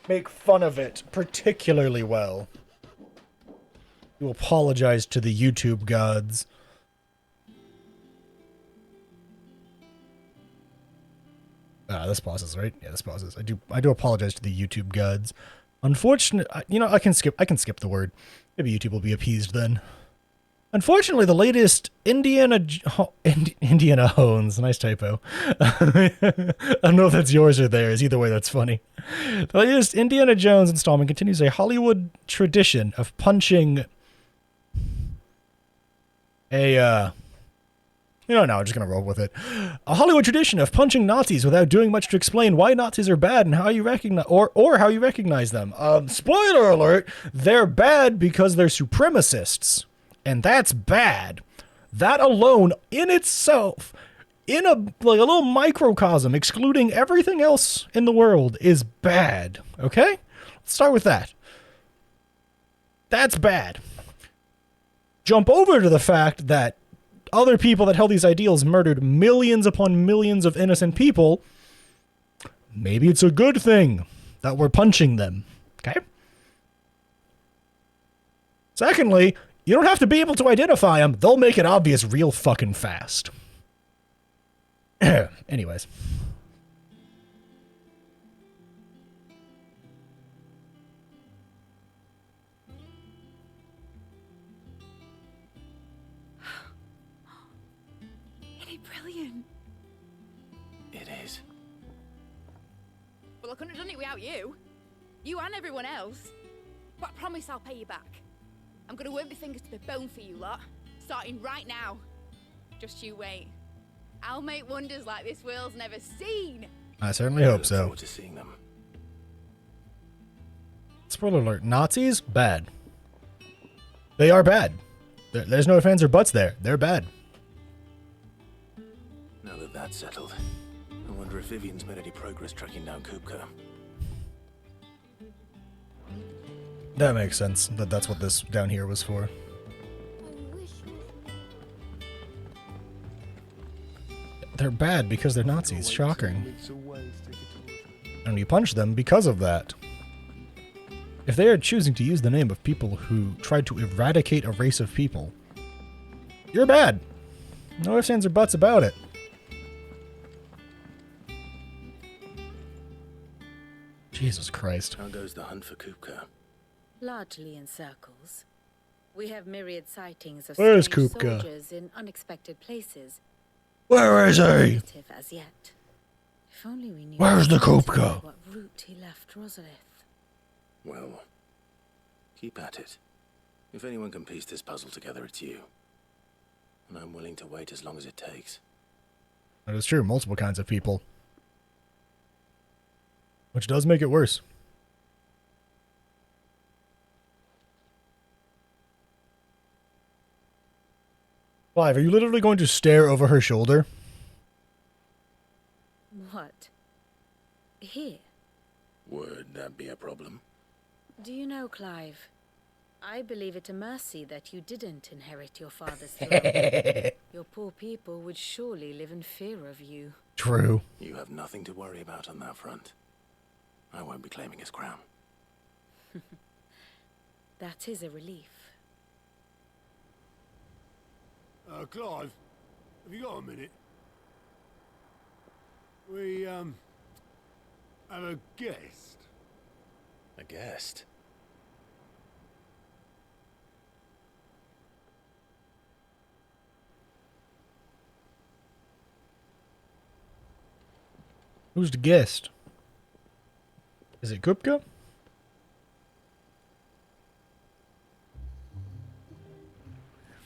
make fun of it particularly well. You apologize to the YouTube gods. This pauses, right? Yeah, this pauses. I do apologize to the YouTube gods. Unfortunately, I can skip the word. Maybe YouTube will be appeased then. Unfortunately, the latest Indiana Jones, nice typo. I don't know if that's yours or theirs. Either way, that's funny. The latest Indiana Jones installment continues a Hollywood tradition of punching I'm just going to roll with it. A Hollywood tradition of punching Nazis without doing much to explain why Nazis are bad and how you recognize or how you recognize them. Spoiler alert, they're bad because they're supremacists. And that's bad. That alone in itself, in a little microcosm, excluding everything else in the world, is bad. Okay? Let's start with that. That's bad. Jump over to the fact that other people that held these ideals murdered millions upon millions of innocent people. Maybe it's a good thing that we're punching them. Okay? Secondly, you don't have to be able to identify them. They'll make it obvious real fucking fast. Anyways. Isn't it brilliant? It is. Well, I couldn't have done it without you. You and everyone else. But I promise I'll pay you back. I'm gonna work my fingers to the bone for you lot, starting right now. Just you wait. I'll make wonders like this world's never seen. I certainly hope so. Look forward to seeing them. Spoiler alert, Nazis? Bad. They are bad. There's no ifs, ands, or buts there. They're bad. Now that that's settled, I wonder if Vivian's made any progress tracking down Kupka. That makes sense. That's what this down here was for. They're bad because they're Nazis. Shocking. And you punch them because of that. If they are choosing to use the name of people who tried to eradicate a race of people, you're bad. No ifs, ands, or buts about it. Jesus Christ. How goes the hunt for Kupka? Largely in circles. We have myriad sightings of Where's strange Kupka? soldiers in unexpected places. Where is he? As yet. If only we knew Where's the Kupka? what route he left Rosalith. Well, keep at it. If anyone can piece this puzzle together, it's you. And I'm willing to wait as long as it takes. That is true. Multiple kinds of people. Which does make it worse. Clive, are you literally going to stare over her shoulder? What? Here? Would that be a problem? Do you know, Clive? I believe it a mercy that you didn't inherit your father's throne. Your poor people would surely live in fear of you. True. You have nothing to worry about on that front. I won't be claiming his crown. That is a relief. Clive, have you got a minute? We, have a guest. A guest? Who's the guest? Is it Kupka?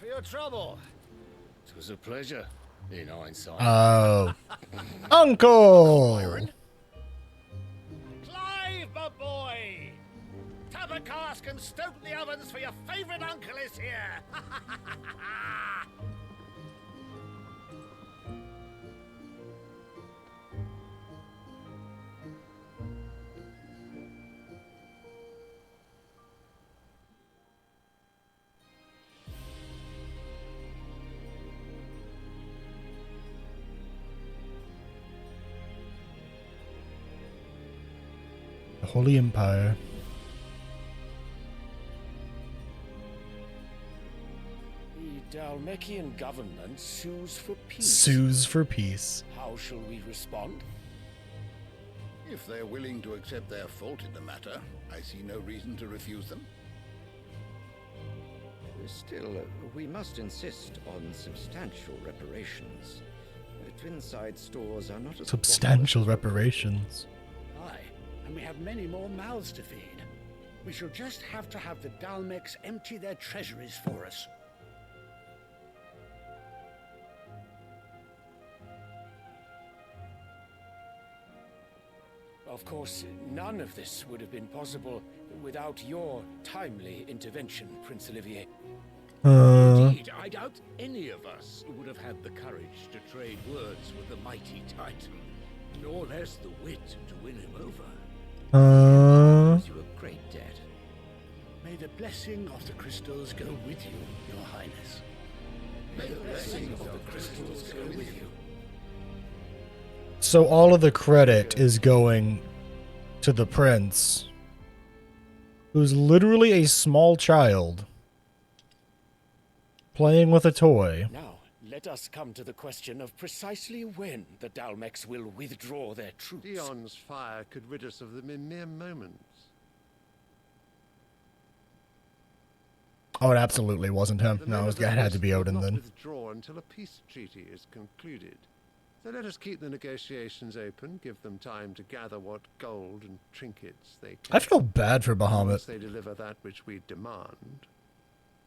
For your trouble. It was a pleasure, in hindsight. Oh. Uncle! Clive, my boy! Tap a cask and stoke the ovens for your favourite uncle is here! The Holy Empire. The Dalmekian government sues for peace. Sues for peace. How shall we respond? If they're willing to accept their fault in the matter, I see no reason to refuse them. Still, we must insist on substantial reparations. Twinside stores are not as Substantial reparations. Aye, and we have many more mouths to feed. We shall just have to have the Dalmecs empty their treasuries for us. Of course, none of this would have been possible without your timely intervention, Prince Olivier. Indeed, I doubt any of us would have had the courage to trade words with the mighty Titan, nor less the wit to win him over. You a great debt. May the blessing of the crystals go with you, Your Highness. May the blessing of the crystals go with you. So all of the credit is going to the prince, who's literally a small child playing with a toy. Now, let us come to the question of precisely when the Dalmecs will withdraw their troops. Dion's fire could rid us of them in mere moments. Oh, it absolutely wasn't him. No, it had to be Odin will not then. Withdraw until a peace treaty is concluded. So let us keep the negotiations open, give them time to gather what gold and trinkets they can. I feel bad for Bahamut. Once they deliver that which we demand,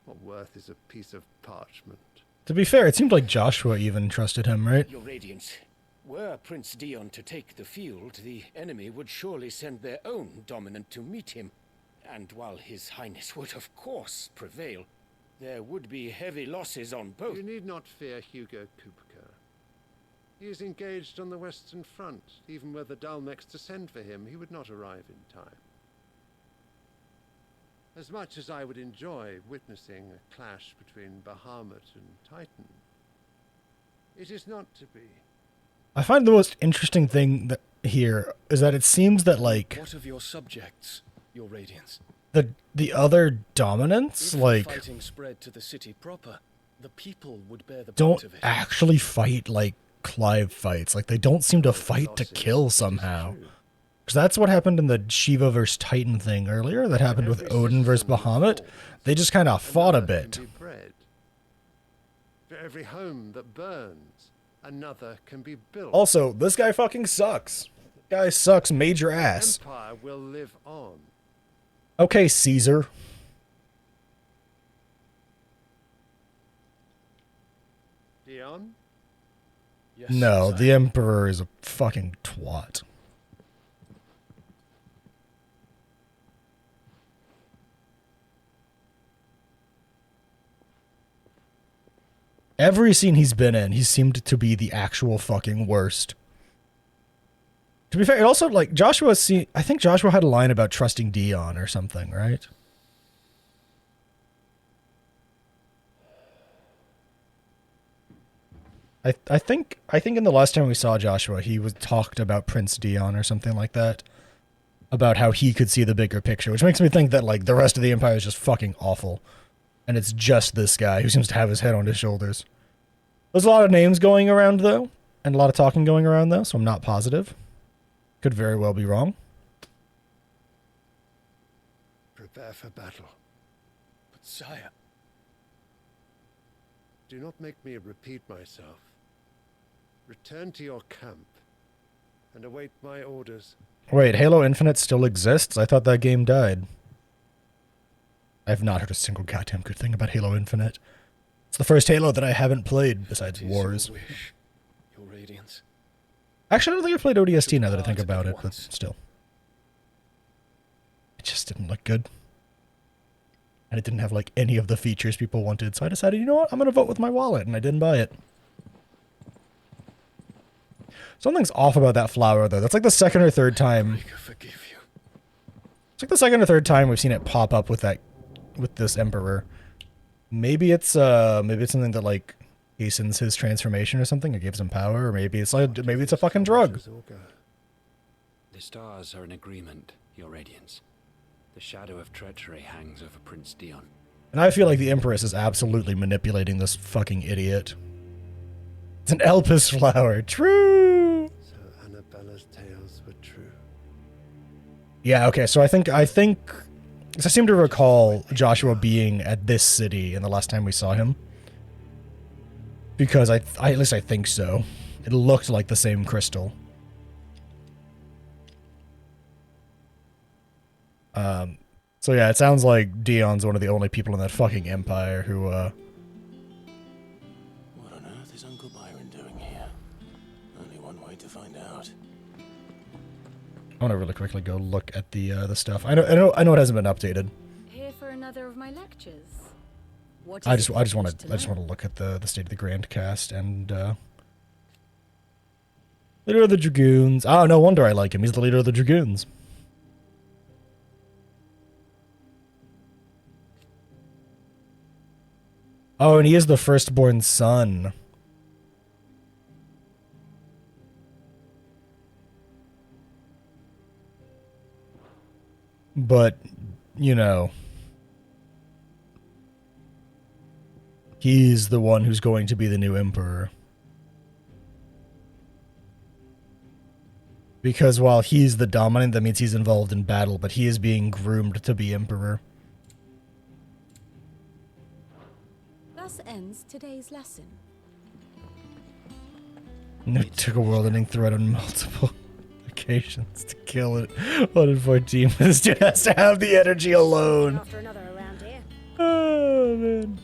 what worth is a piece of parchment? To be fair, it seemed like Joshua even trusted him, right? Your Radiance, were Prince Dion to take the field, the enemy would surely send their own dominant to meet him. And while His Highness would of course prevail, there would be heavy losses on both. You need not fear Hugo Kupka. He is engaged on the Western Front. Even were the Dalmecs to send for him, he would not arrive in time. As much as I would enjoy witnessing a clash between Bahamut and Titan, it is not to be. I find the most interesting thing that here is that it seems that, like, What of your subjects, Your Radiance? the other dominants, If like, fighting spread to the city proper, the people would bear the don't brunt of it. actually fight like Clive fights. Like, they don't seem to fight to kill somehow. Because that's what happened in the Shiva versus Titan thing earlier. That happened with Odin versus Bahamut. They just kind of fought a bit. For every home that burns, another can be built. Also, this guy fucking sucks. Guy sucks major ass. Empire will live on. Okay, Caesar. Dion? Yes, No, sire. the Emperor is a fucking twat. Every scene he's been in, he seemed to be the actual fucking worst. To be fair, it also, like, I think Joshua had a line about trusting Dion or something, right? I think in the last time we saw Joshua, he was talked about Prince Dion or something like that. About how he could see the bigger picture, which makes me think that, like, the rest of the Empire is just fucking awful. And it's just this guy who seems to have his head on his shoulders. There's a lot of names going around, though, and a lot of talking going around, though, so I'm not positive. Could very well be wrong. Prepare for battle. But sire... Do not make me repeat myself. Return to your camp and await my orders. Wait, Halo Infinite still exists? I thought that game died. I've not heard a single goddamn good thing about Halo Infinite. It's the first Halo that I haven't played besides Wars. Your radiance. Actually, I don't think I've played ODST now that I think about it, but still. It just didn't look good. And it didn't have, like, any of the features people wanted, so I decided, you know what, I'm going to vote with my wallet, and I didn't buy it. Something's off about that flower, though. That's like the second or third time. It's like the second or third time we've seen it pop up with this Emperor. Maybe it's something that, like, hastens his transformation or something, or gives him power, or maybe it's a fucking drug. The stars are in agreement, Your Radiance. The shadow of treachery hangs over Prince Dion. And I feel like the Empress is absolutely manipulating this fucking idiot. It's an Elpis flower. True! So Annabella's tales were true. Yeah, okay, so I think, because I seem to recall Joshua being at this city in the last time we saw him. Because at least I think so. It looked like the same crystal. So yeah, it sounds like Dion's one of the only people in that fucking empire who, What on earth is Uncle Byron doing here? Only one way to find out. I want to really quickly go look at the stuff. I know it hasn't been updated. Here for another of my lectures. What I just want to look at the state of the Grand Cast and leader of the Dragoons. Oh, no wonder I like him. He's the leader of the Dragoons. Oh, and he is the firstborn son. But, you know, he's the one who's going to be the new emperor. Because while he's the dominant, that means he's involved in battle, but he is being groomed to be emperor. Thus ends today's lesson. No, took a world-ending threat on multiple occasions to kill it. 114. This dude has to have the energy alone. After another around here. Oh, man.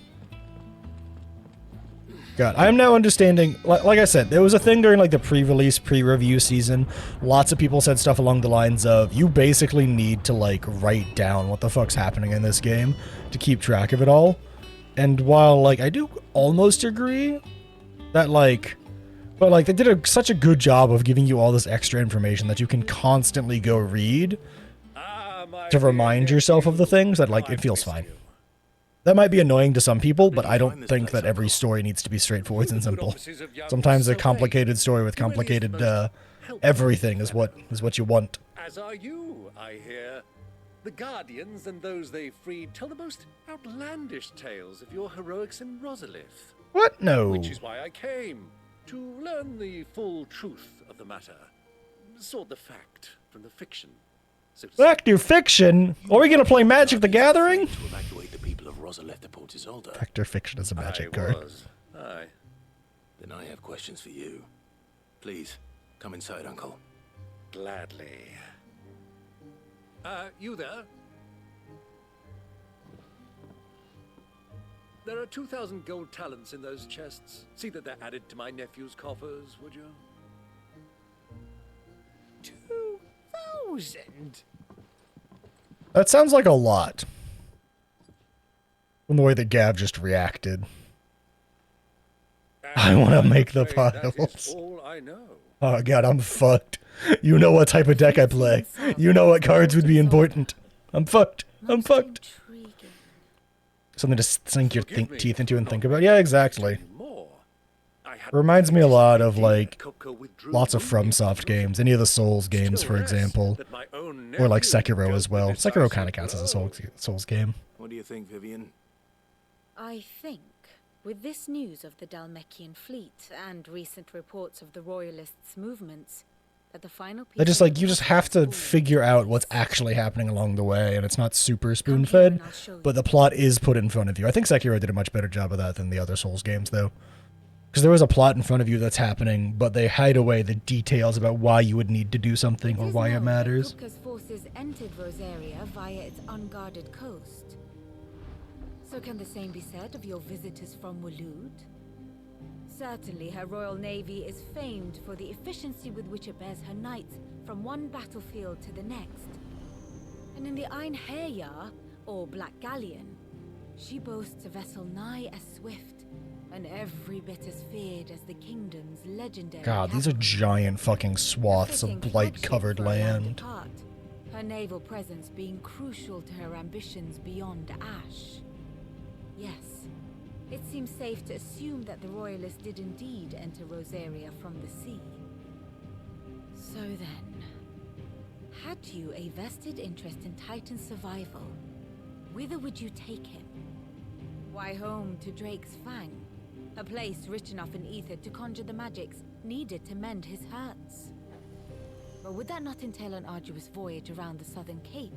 God, I'm now understanding, like I said, there was a thing during like the pre-release, pre-review season. Lots of people said stuff along the lines of, you basically need to like write down what the fuck's happening in this game to keep track of it all. And while like I do almost agree that like, but like they did such a good job of giving you all this extra information that you can constantly go read to remind yourself of the things that like it feels fine. That might be annoying to some people, but I don't think that every story needs to be straightforward and simple. Sometimes a complicated story with complicated everything is what you want. As are you, I hear. The Guardians and those they freed tell the most outlandish tales of your heroics in Rosalith. What? No. Which is why I came, to learn the full truth of the matter. Sort the fact from the fiction. So Fact or fiction? Are we gonna play Magic the Gathering? To evacuate the people of Rosalith to Port Isolde. Fact or fiction is a magic card. Aye. Then I have questions for you. Please, come inside, Uncle. Gladly. You there? There are 2,000 gold talents in those chests. See that they're added to my nephew's coffers, would you? 2,000? That sounds like a lot. From the way that Gav just reacted. I want to make the That is piles. all I know. Oh god, I'm fucked. You know what type of deck I play. You know what cards would be important. I'm fucked. I'm fucked. Something to sink your teeth into and think about. Yeah, exactly. Reminds me a lot of, like, lots of FromSoft games. Any of the Souls games, for example. Or, like, Sekiro as well. Sekiro kind of counts as a Souls game. What do you think, Vivian? I think, with this news of the Dalmekian fleet and recent reports of the Royalists' movements, that the final piece I just, like, you just have to figure out what's actually happening along the way, and it's not super spoon-fed, but the plot is put in front of you. I think Sekiro did a much better job of that than the other Souls games, though. Because there is a plot in front of you that's happening, but they hide away the details about why you would need to do something or why it matters. Kupka's forces entered Rosaria via its unguarded coast. So can the same be said of your visitors from Waloed? Certainly her Royal Navy is famed for the efficiency with which it bears her knights from one battlefield to the next. And in the Einherjar, or Black Galleon, she boasts a vessel nigh as swift and every bit as feared as the kingdom's legendary. God, these are giant fucking swaths of blight-covered land. Her naval presence being crucial to her ambitions beyond Ash. Yes, it seems safe to assume that the Royalists did indeed enter Rosaria from the sea. So then, had you a vested interest in Titan's survival, whither would you take him? Why, home to Drake's Fang, a place rich enough in ether to conjure the magics needed to mend his hurts. But would that not entail an arduous voyage around the southern cape?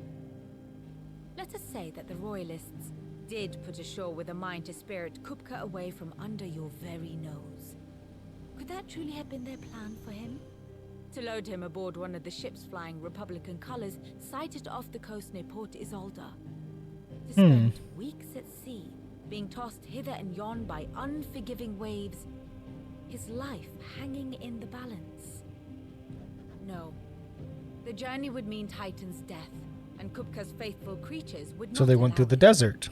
Let us say that the Royalists did put ashore with a mind to spirit Kupka away from under your very nose. Could that truly have been their plan for him? To load him aboard one of the ships flying Republican colors sighted off the coast near Port Isolde. To spend weeks at sea, being tossed hither and yon by unforgiving waves, his life hanging in the balance. No. The journey would mean Titan's death, and Kupka's faithful creatures would not. So they went through the desert.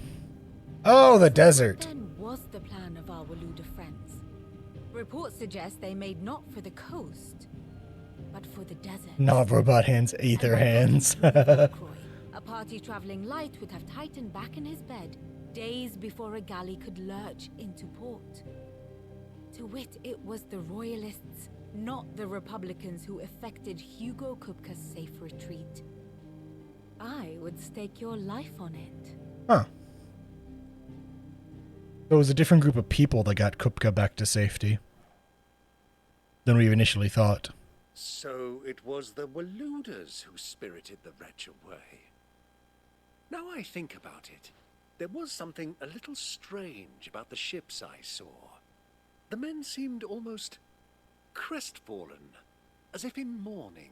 Oh, the desert. What then was the plan of our Waluda friends? Reports suggest they made not for the coast, but for the desert. Not robot hands, ether hands. A party traveling light would have Titan back in his bed days before a galley could lurch into port. To wit, it was the Royalists, not the Republicans, who effected Hugo Kupka's safe retreat. I would stake your life on it. Huh. So it was a different group of people that got Kupka back to safety than we initially thought. So it was the Waluders who spirited the wretch away. Now I think about it, there was something a little strange about the ships I saw. The men seemed almost crestfallen, as if in mourning,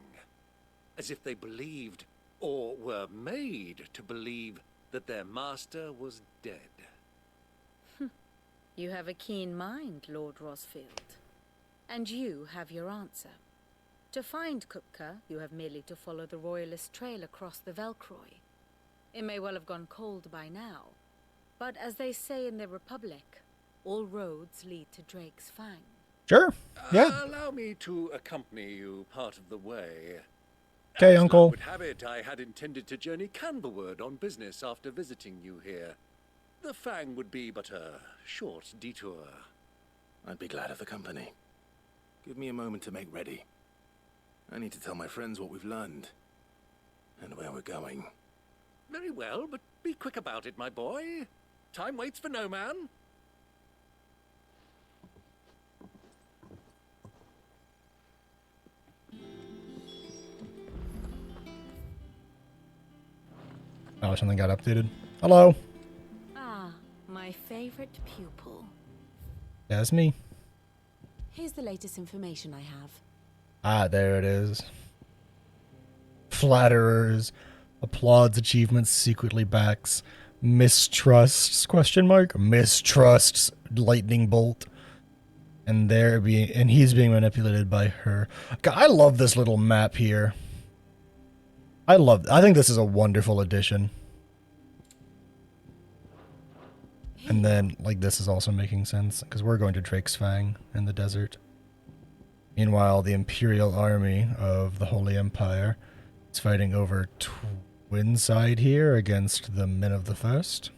as if they believed, or were made to believe, that their master was dead. You have a keen mind, Lord Rosfield. And you have your answer. To find Kupka, you have merely to follow the Royalist trail across the Velcroy. It may well have gone cold by now, but as they say in the Republic, all roads lead to Drake's Fang. Sure, yeah. Allow me to accompany you part of the way. Okay, As Uncle. luck would have it, I had intended to journey Canberward on business after visiting you here. The Fang would be but a short detour. I'd be glad of the company. Give me a moment to make ready. I need to tell my friends what we've learned and where we're going. Very well, but be quick about it, my boy. Time waits for no man. Oh, something got updated. Hello. Ah, my favorite pupil. That's me. Here's the latest information I have. Ah, there it is. Flatterers, applauds achievements, secretly backs, mistrusts, question mark, mistrusts, lightning bolt. And he's being manipulated by her. God, I love this little map here. I think this is a wonderful addition. And then, like, this is also making sense, because we're going to Drake's Fang in the desert. Meanwhile, the Imperial Army of the Holy Empire is fighting over Twinside here against the Men of the First.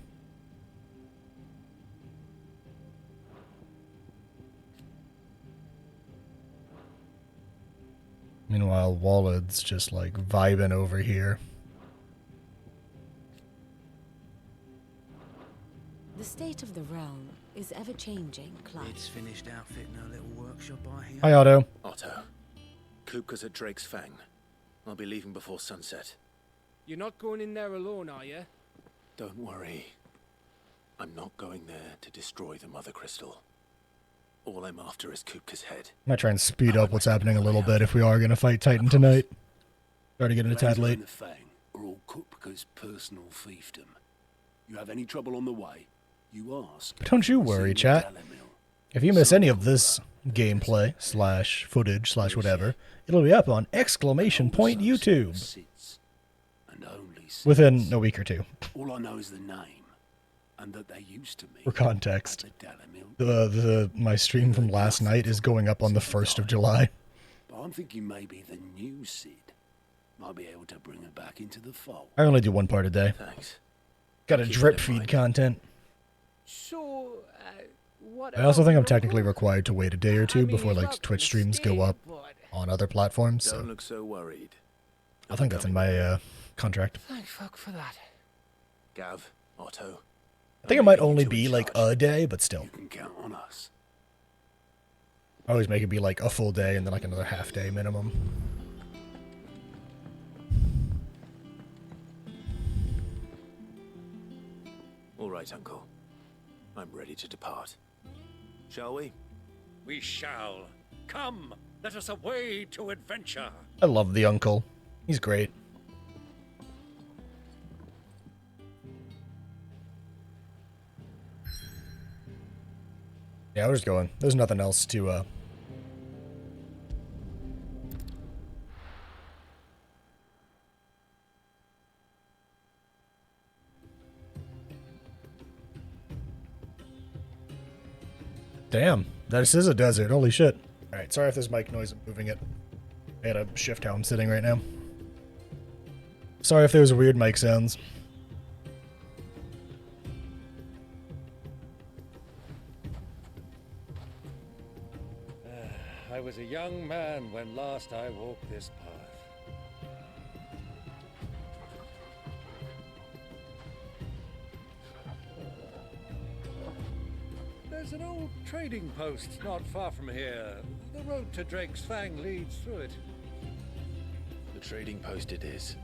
Meanwhile, Walled's just, like, vibing over here. The state of the realm is ever-changing, Clive. It's finished outfitting our little workshop by here. Hi, Otto. Otto. Kupka's at Drake's Fang. I'll be leaving before sunset. You're not going in there alone, are you? Don't worry. I'm not going there to destroy the Mother Crystal. All I'm after is Kupka's head. I might try and speed up what's happening a little bit if we are going to fight Titan tonight. Starting to get a tad Blazer late. and the Fang are all Kupka's personal fiefdom. You have any trouble on the way, you ask. But don't you worry, chat. If you miss any of this gameplay / footage / whatever, it'll be up on !YouTube within a week or two. All I know is the name, and that they used to me. For context, my stream from last night is going up on the 1st of July. But I'm thinking maybe the new Sid might be able to bring her back into the fold. I only do one part a day. Thanks. Got to drip feed content. So, what I also think I'm technically required to wait a day or two before like Twitch streams go up on other platforms. Don't So look so worried. I think that's in my contract. Thank fuck for that. Gav, Otto. I think it might only be like a day, but still. You can count on us. I always make it be like a full day and then like another half day minimum. All right, Uncle. I'm ready to depart. Shall we? We shall. Come, let us away to adventure. I love the uncle. He's great. Yeah, we're just going. There's nothing else to Damn, this is a desert. Holy shit. Alright, sorry if there's mic noise. I'm moving it. I gotta shift how I'm sitting right now. Sorry if there's weird mic sounds. I was a young man when last I walked this path. There's an old trading post not far from here. The road to Drake's Fang leads through it. The trading post it is.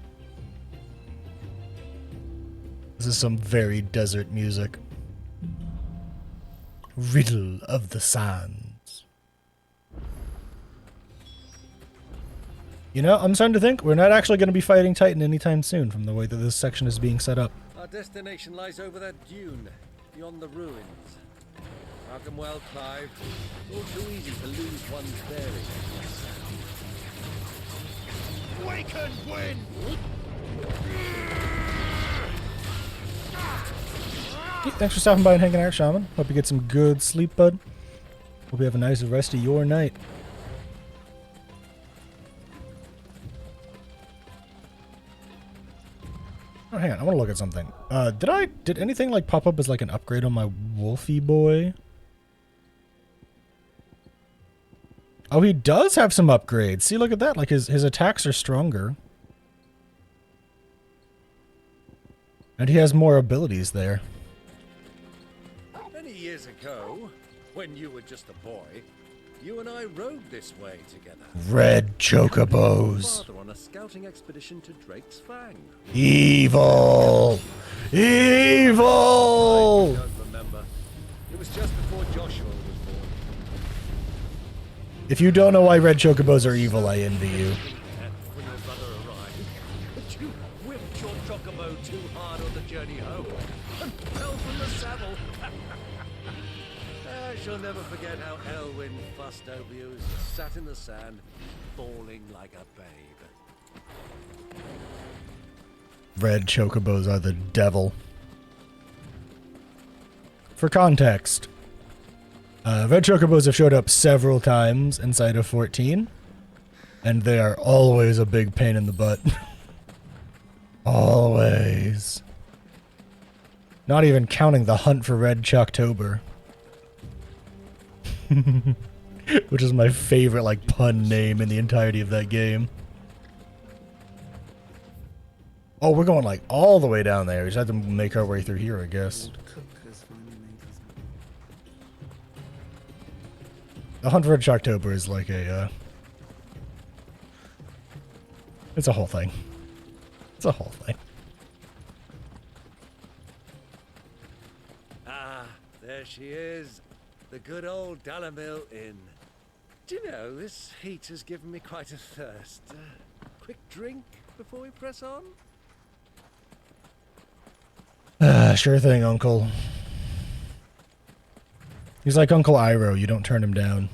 This is some very desert music. Riddle of the Sands. You know, I'm starting to think we're not actually going to be fighting Titan anytime soon from the way that this section is being set up. Our destination lies over that dune, beyond the ruins. Welcome well, Clive. All too easy to lose one's bearings. We can win! Thanks for stopping by and hanging out, Shaman. Hope you get some good sleep, bud. Hope you have a nice rest of your night. Oh, hang on. I want to look at something. Did anything like pop up as like an upgrade on my Wolfie boy? Oh, he does have some upgrades. See, look at that. Like his attacks are stronger. And he has more abilities there. Many years ago, when you were just a boy, you and I rode this way together. Red chocobos. Father on a scouting expedition to Drake's Fang. Evil! Evil! I don't remember. It was just before Joshua was born. If you don't know why red chocobos are evil, I envy you. When your brother arrived, but you whipped your chocobo too hard on the journey home and fell from the saddle. I shall never forget how Elwyn fussed over you as you sat in the sand, bawling like a babe. Red chocobos are the devil. for context, red chocobos have showed up several times inside of 14, and they are always a big pain in the butt. Always. Not even counting the hunt for red Chocktober. Which is my favorite, like, pun name in the entirety of that game. Oh, we're going, like, all the way down there. We just have to make our way through here, I guess. The hunt for red Chocktober is like a, it's a whole thing. It's a whole thing. Ah, there she is. The good old Dalamil Inn. Do you know, this heat has given me quite a thirst. Quick drink before we press on? Sure thing, Uncle. He's like Uncle Iroh. You don't turn him down.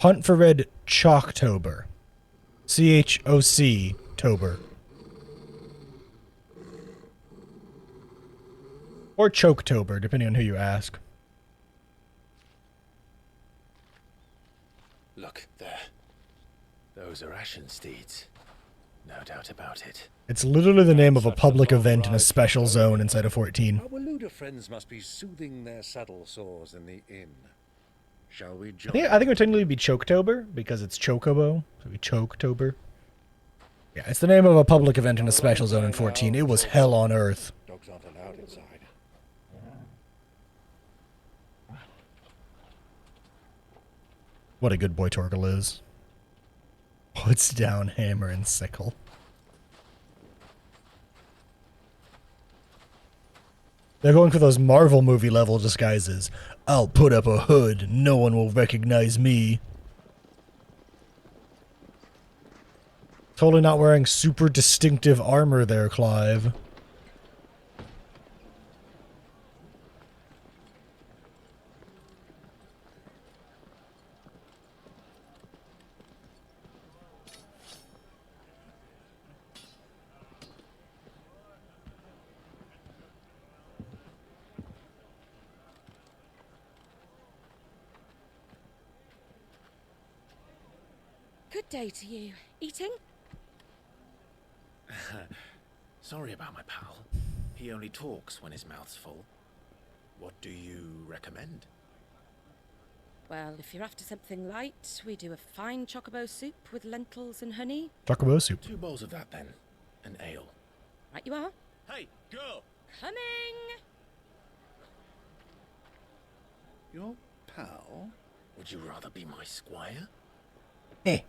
Hunt for red Chocktober. C-H-O-C Tober. Or Choketober, depending on who you ask. Look, there. Those are Ashen steeds. No doubt about it. It's literally the name of a public event in a special zone inside of 14. Our Waluda friends must be soothing their saddle sores in the inn. Shall we I join? think it would technically be Choketober, because it's Chocobo. So it'd be Choketober. Yeah, it's the name of a public event in a special zone in 14. It was hell on earth. Dogs aren't allowed inside. What a good boy Torgal is. Puts down hammer and sickle. They're going for those Marvel movie level disguises. I'll put up a hood. No one will recognize me. Totally not wearing super distinctive armor there, Clive. Good day to you. Eating? Sorry about my pal. He only talks when his mouth's full. What do you recommend? Well, if you're after something light, we do a fine chocobo soup with lentils and honey. Chocobo soup. 2 bowls of that then. An ale. Right you are. Hey, girl! Coming! Your pal? Would you rather be my squire? Eh.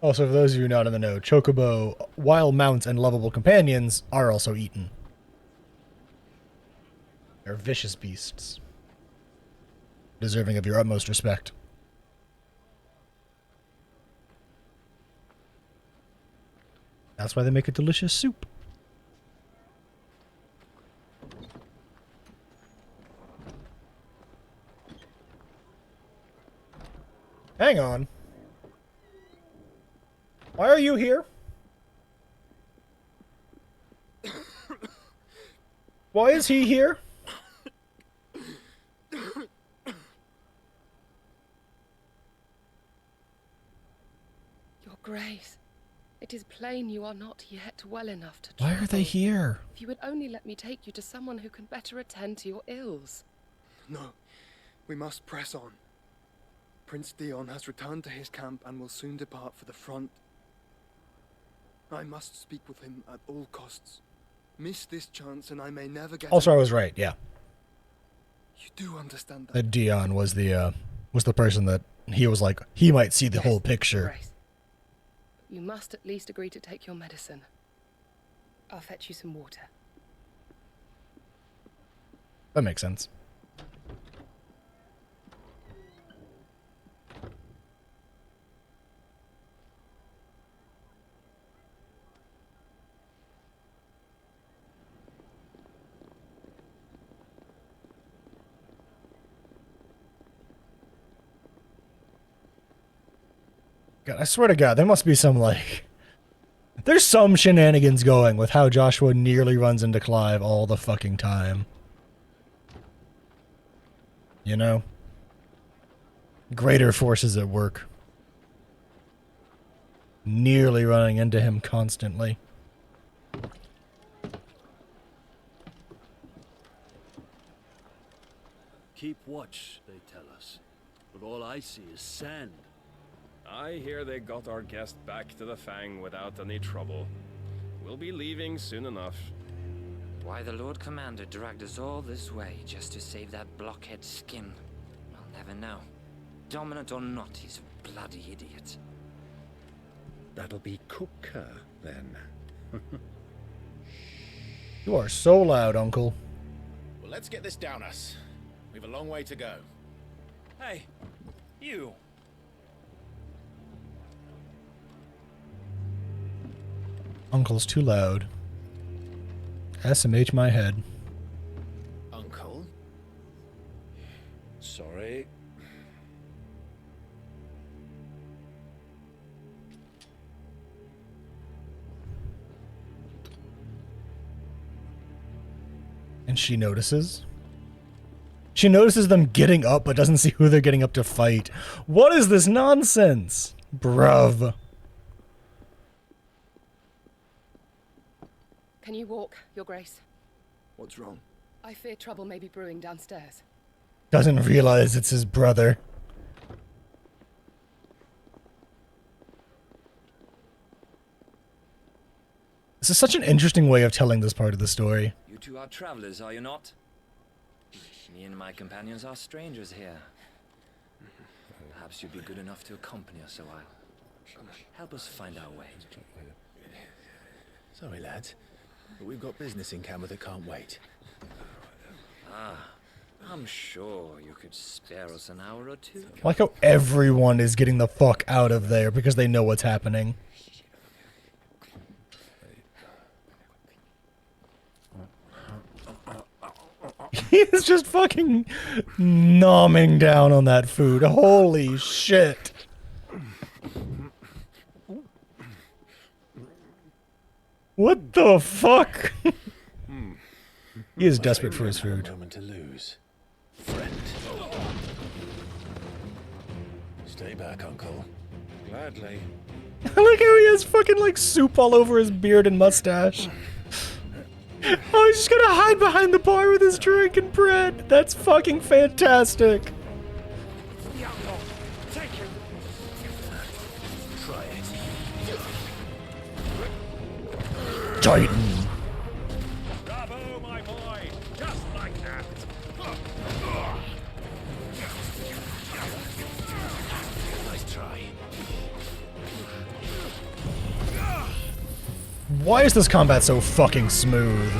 Also, for those of you not in the know, Chocobo, wild mounts, and lovable companions are also eaten. They're vicious beasts. Deserving of your utmost respect. That's why they make a delicious soup. Hang on. Why are you here? Why is he here? Your Grace, it is plain you are not yet well enough to Why are they here? If you would only let me take you to someone who can better attend to your ills. No, we must press on. Prince Dion has returned to his camp and will soon depart for the front. I must speak with him at all costs. Miss this chance and I may never get... Also, I was right, yeah. You do understand that? That Dion was the person that he was like, he might see the whole picture. Grace. You must at least agree to take your medicine. I'll fetch you some water. That makes sense. God, I swear to God, there must be some, like... There's some shenanigans going with how Joshua nearly runs into Clive all the fucking time. You know? Greater forces at work. Nearly running into him constantly. Keep watch, they tell us. But all I see is sand. I hear they got our guest back to the Fang without any trouble. We'll be leaving soon enough. Why the Lord Commander dragged us all this way just to save that blockhead skin, I'll never know. Dominant or not, he's a bloody idiot. That'll be Cooker, then. You are so loud, Uncle. Well, let's get this down us. We've a long way to go. Hey, you. Uncle's too loud. SMH my head. Uncle? Sorry. And she notices. She notices them getting up, but doesn't see who they're getting up to fight. What is this nonsense? Bruv. Can you walk, Your Grace? What's wrong? I fear trouble may be brewing downstairs. Doesn't realize it's his brother. This is such an interesting way of telling this part of the story. You two are travelers, are you not? Me and my companions are strangers here. Perhaps you'd be good enough to accompany us a while. Help us find our way. Sorry, lads, but we've got business in camera that can't wait. Ah, I'm sure you could spare us an hour or two. I like how everyone is getting the fuck out of there because they know what's happening. He's just fucking nomming down on that food. Holy shit. What the fuck? He is desperate for his food. Moment to lose, friend. Stay back, Uncle. Gladly. I like how he has fucking like soup all over his beard and mustache. Oh, he's just gonna hide behind the bar with his drink and bread. That's fucking fantastic. Take it. Try it. Titan. Bravo, my boy! Just like that! Nice try. Why is this combat so fucking smooth?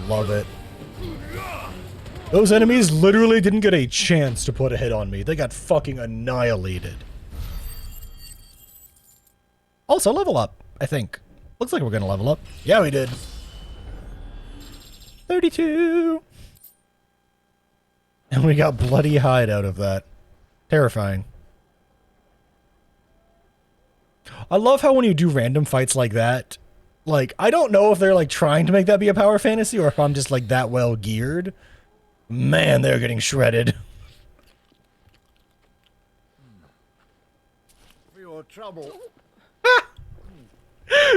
Love it. Those enemies literally didn't get a chance to put a hit on me. They got fucking annihilated. Also, level up, I think. Looks like we're gonna level up. Yeah, we did. 32! And we got bloody hide out of that. Terrifying. I love how when you do random fights like that, like, I don't know if they're, like, trying to make that be a power fantasy or if I'm just, like, that well geared. Man, they're getting shredded. For your trouble.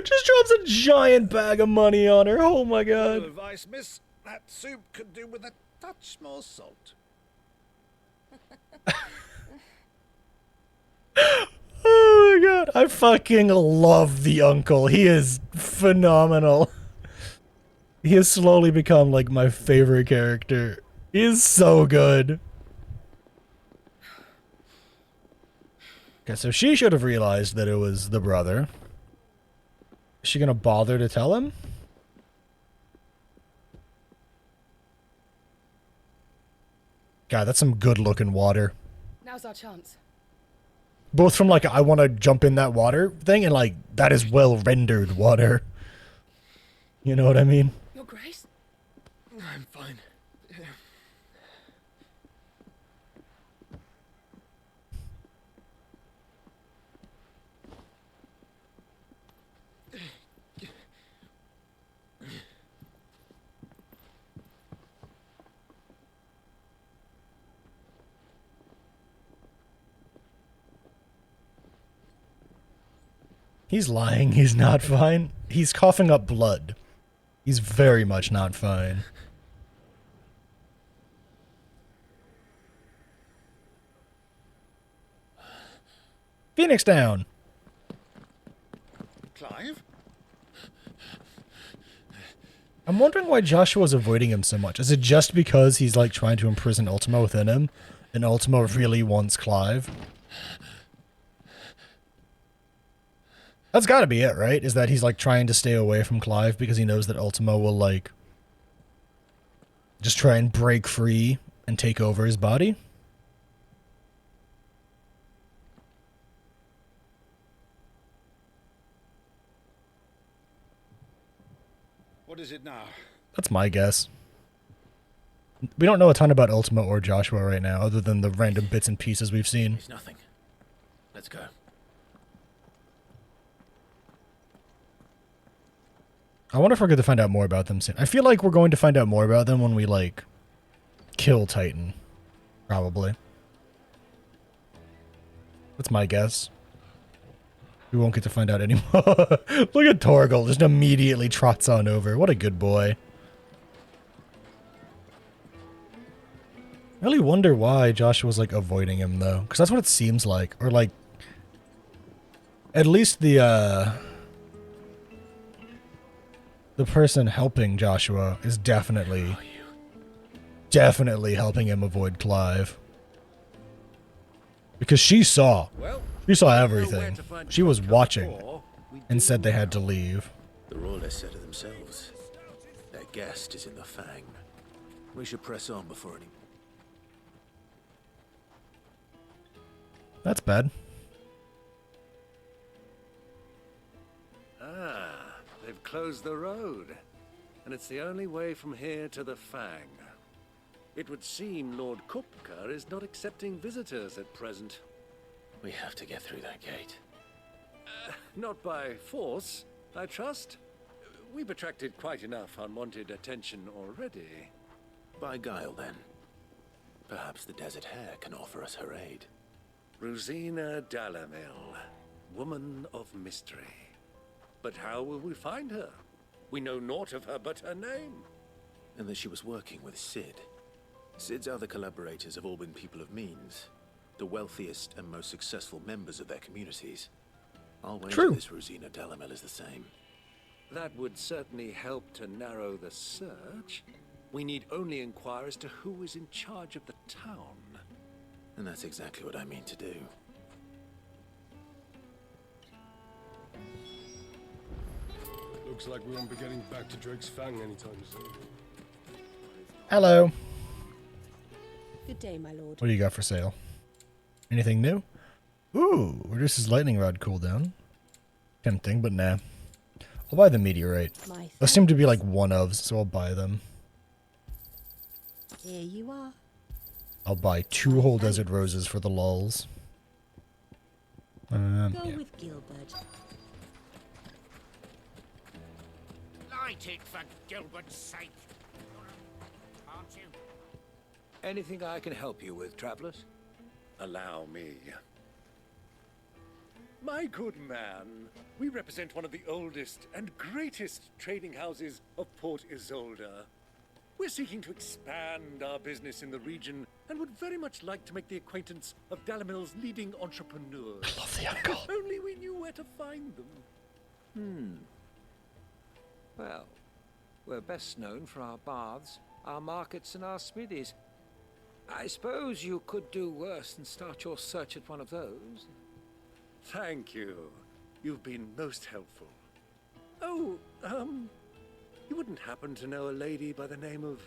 Just drops a giant bag of money on her. Oh my Little god. advice, miss. That soup could do with a touch more salt. Oh my god. I fucking love the uncle. He is phenomenal. He has slowly become like my favorite character. He is so good. Okay, so she should have realized that it was the brother. Is she gonna bother to tell him? God, that's some good looking water. Now's our chance. Both from like, I want to jump in that water thing and like, that is well rendered water. You know what I mean? Your Grace? I'm fine. He's lying. He's not fine. He's coughing up blood. He's very much not fine. Phoenix down. Clive? I'm wondering why Joshua's avoiding him so much. Is it just because he's like trying to imprison Ultima within him, and Ultima really wants Clive? That's gotta be it, right? Is that he's like trying to stay away from Clive because he knows that Ultima will like just try and break free and take over his body? What is it now? That's my guess. We don't know a ton about Ultima or Joshua right now, other than the random bits and pieces we've seen. It's nothing. Let's go. I wonder if we're going to find out more about them soon. I feel like we're going to find out more about them when we, like, kill Titan. Probably. That's my guess. We won't get to find out anymore. Look at Torgal, just immediately trots on over. What a good boy. I really wonder why Joshua's, like, avoiding him, though. Because that's what it seems like. Or, like, at least the person helping Joshua is definitely helping him avoid Clive. Because she saw everything. She was watching and said they had to leave. The Royalists said it themselves. Their guest is in the Fang. We should press on before any... That's bad. Ah, they've closed the road. And it's the only way from here to the Fang. It would seem Lord Kupka is not accepting visitors at present. We have to get through that gate. Not by force, I trust. We've attracted quite enough unwanted attention already. By guile, then. Perhaps the Desert Hare can offer us her aid. Rosina Dalamil, woman of mystery. But how will we find her? We know naught of her but her name. And that she was working with Cid. Cid's other collaborators have all been people of means. The wealthiest and most successful members of their communities. I'll wager this Rosina Dalamil is the same. That would certainly help to narrow the search. We need only inquire as to who is in charge of the town. And that's exactly what I mean to do. Looks like we won't be getting back to Drake's Fang anytime soon. Hello. Good day, my lord. What do you got for sale? Anything new? Ooh, reduces lightning rod cooldown. Tempting, but nah. I'll buy the meteorite. Those seem to be like one-ofs, so I'll buy them. Here you are. I'll buy 2 whole desert roses for the lulz. Go Yeah. with Gilbert. Light it for Gilbert's sake. Aren't you? Anything I can help you with, travelers? Allow me. My good man, we represent one of the oldest and greatest trading houses of Port Isolde. We're seeking to expand our business in the region and would very much like to make the acquaintance of Dalamil's leading entrepreneurs. I love the uncle. If only we knew where to find them. Well, we're best known for our baths, our markets, and our smithies. I suppose you could do worse than start your search at one of those. Thank you. You've been most helpful. Oh, you wouldn't happen to know a lady by the name of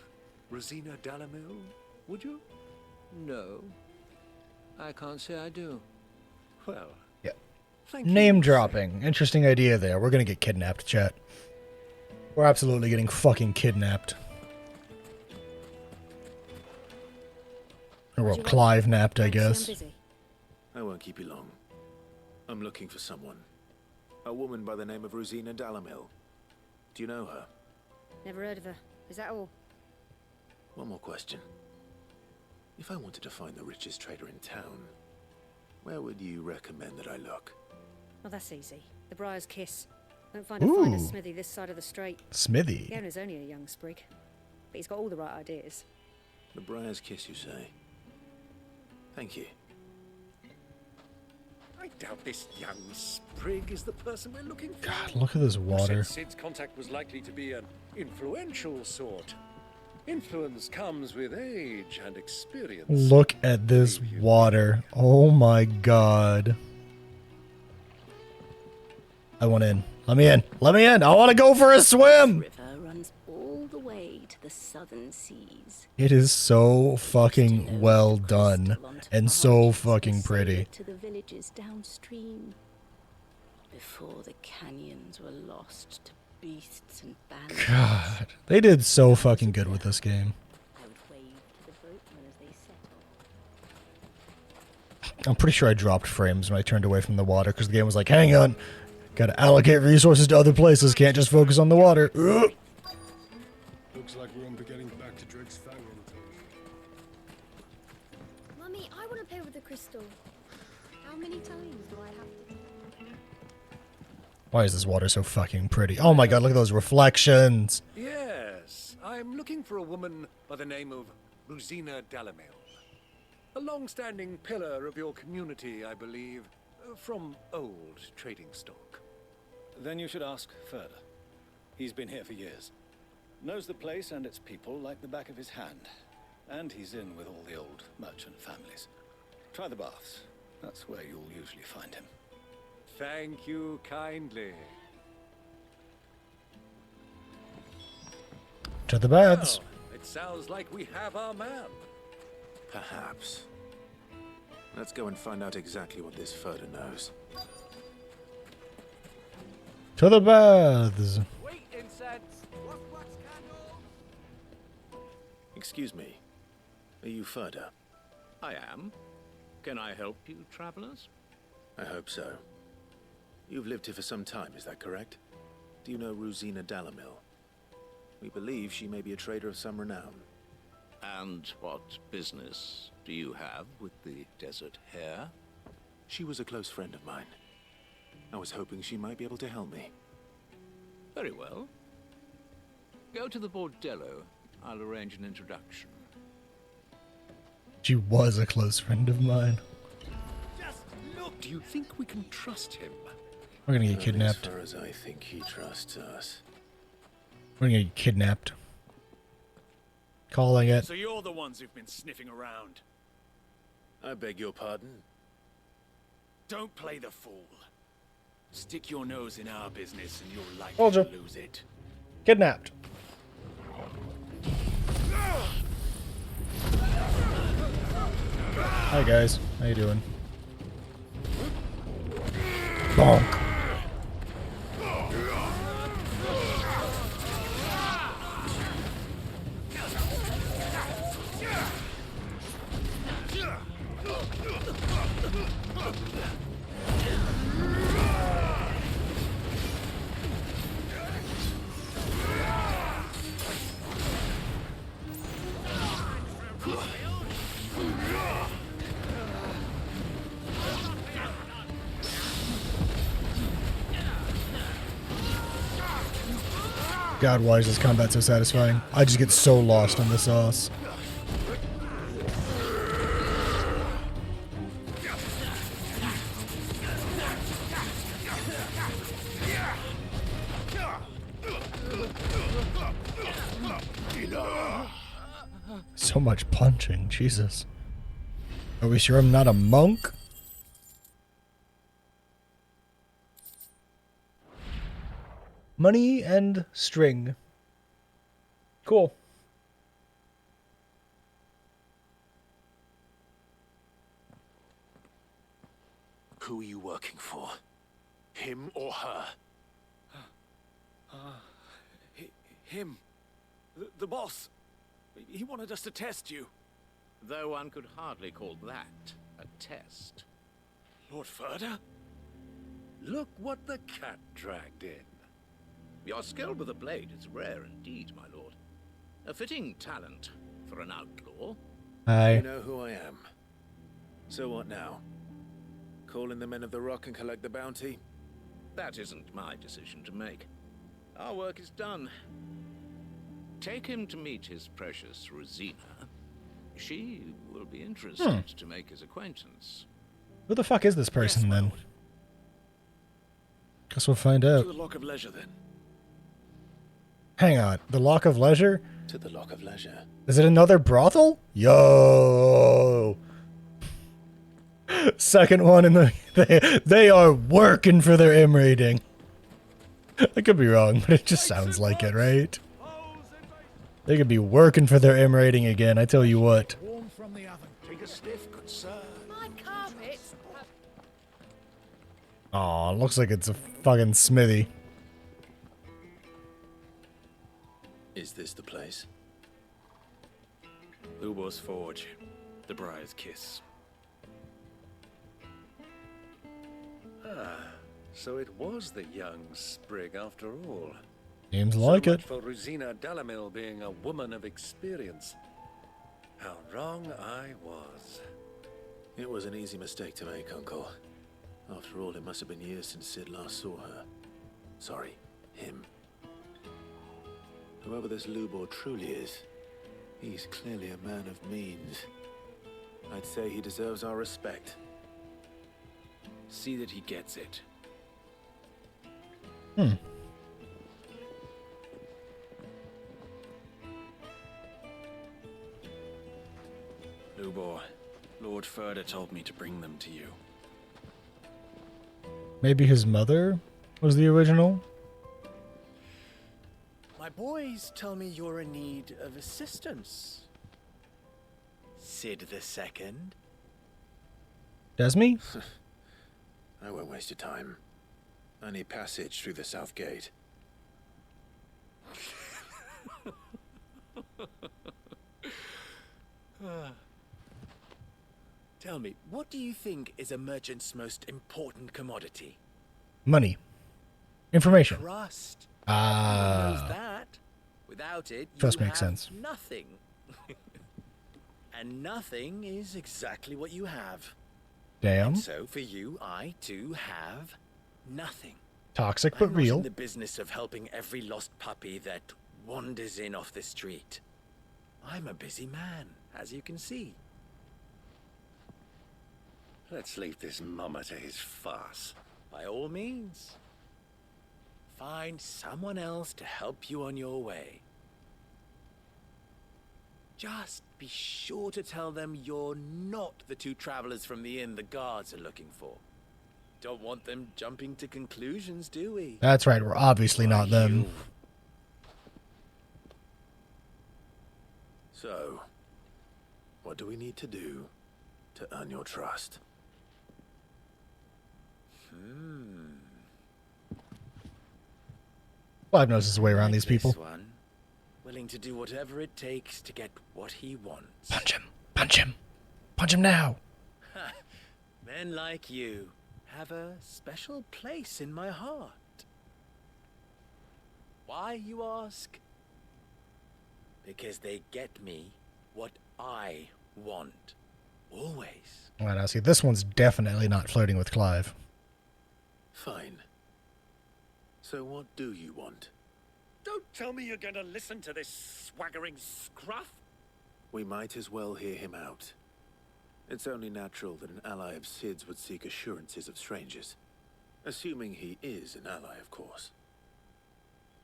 Rosina Dalamil, would you? No. I can't say I do. Well, yeah. Thank you. Name dropping. Interesting idea there. We're gonna get kidnapped, chat. We're absolutely getting fucking kidnapped. Or well, Clive napped, I guess. I won't keep you long. I'm looking for someone. A woman by the name of Rosina Dalamil. Do you know her? Never heard of her. Is that all? One more question. If I wanted to find the richest trader in town, where would you recommend that I look? Well, that's easy. The Briar's Kiss. Won't find a finer Ooh. smithy this side of the strait. Smithy. The owner's only a young sprig, but he's got all the right ideas. The Briar's Kiss, you say? Thank you. I doubt this young sprig is the person we're looking for. God, look at this You water. said Sid's contact was likely to be an influential sort. Influence comes with age and experience. Look at this water. Oh my god. I want in. Let me in. Let me in. I want to go for a swim. River runs all the way to the southern seas. It is so fucking well done and so fucking pretty. To the villages downstream. Before the canyons were lost to beasts and bandits. God, they did so fucking good with this game. I'm pretty sure I dropped frames when I turned away from the water because the game was like, hang on, gotta allocate resources to other places, can't just focus on the water. Ugh. Looks like we're on to getting back to Drake's Fang in time. Mummy, I want to play with the crystal. How many times do I have to? Why is this water so fucking pretty? Oh my god, look at those reflections. Yes, I'm looking for a woman by the name of Rosina Dalamil. A long-standing pillar of your community, I believe, from old trading stock. Then you should ask further. He's been here for years. Knows the place and its people like the back of his hand. And he's in with all the old merchant families. Try the baths. That's where you'll usually find him. Thank you kindly. To the baths. Well, it sounds like we have our man. Perhaps. Let's go and find out exactly what this Furder knows. To the baths. Wait, incense. Excuse me. Are you Furder? I am. Can I help you, travelers? I hope so. You've lived here for some time, is that correct? Do you know Rosina Dalamil? We believe she may be a trader of some renown. And what business do you have with the desert hare? She was a close friend of mine. I was hoping she might be able to help me. Very well. Go to the bordello. I'll arrange an introduction. She was a close friend of mine. Just look. Do you think we can trust him? We're gonna get kidnapped. As far as I think he trusts us. We're gonna get kidnapped. Calling it. So you're the ones who've been sniffing around. I beg your pardon? Don't play the fool. Stick your nose in our business and you're likely Told you. to lose it. Kidnapped. Hi guys, how you doing? Bonk. God, why is this combat so satisfying? I just get so lost in the sauce. So much punching, Jesus. Are we sure I'm not a monk? Money and string. Cool. Who are you working for? Him or her? Him. The boss. He wanted us to test you. Though one could hardly call that a test. Lord Furder? Look what the cat dragged in. Your skill with the blade is rare indeed, my lord. A fitting talent for an outlaw. Hi. You know who I am. So what now? Call in the men of the rock and collect the bounty? that isn't my decision to make. Our work is done. Take him to meet his precious Rosina. She will be interested to make his acquaintance. Who the fuck is this person then? Guess we'll find out. To the Lock of Leisure, then. Hang on, the Lock of Leisure? To the Lock of Leisure. Is it another brothel? Yo! Second one in the... They are working for their M rating. I could be wrong, but it just sounds like it, right? They could be working for their M rating again, I tell you what. Warm from the oven. Take a stiff, good sir. My carpets. Aw, looks like it's a fucking smithy. Is this the place? Lubo's Forge. The Briar's Kiss. Ah, so it was the young sprig after all. Seems So like much it. for Rosina Dalamil being a woman of experience. How wrong I was. It was an easy mistake to make, Uncle. After all, it must have been years since Sid last saw her. Sorry, him. Whoever this Lubor truly is, he's clearly a man of means. I'd say he deserves our respect. See that he gets it. Lubor, Lord Furder told me to bring them to you. Maybe his mother was the original? My boys tell me you're in need of assistance. Sid the Second. Desmi? I won't waste your time. I need passage through the south gate. Tell me, what do you think is a merchant's most important commodity? Money. Information. Trust. Ah. Everyone knows that. Without it, Trust you makes have sense. nothing. And nothing is exactly what you have. Damn. And so for you, I too have nothing. Toxic but I'm not real. in the business of helping every lost puppy that wanders in off the street. I'm a busy man, as you can see. Let's leave this mummer to his farce. By all means. Find someone else to help you on your way. Just be sure to tell them you're not the two travelers from the inn the guards are looking for. Don't want them jumping to conclusions, do we? That's right, we're obviously not them. So, what do we need to do to earn your trust? Clive knows his way around these people. This one, willing to do whatever it takes to get what he wants. Punch him! Punch him! Punch him now! Men like you have a special place in my heart. Why, you ask? Because they get me what I want. Always. Well, now see, this one's definitely not flirting with Clive. Fine. So what do you want? Don't tell me you're going to listen to this swaggering scruff. We might as well hear him out. It's only natural that an ally of Sid's would seek assurances of strangers. Assuming he is an ally, of course.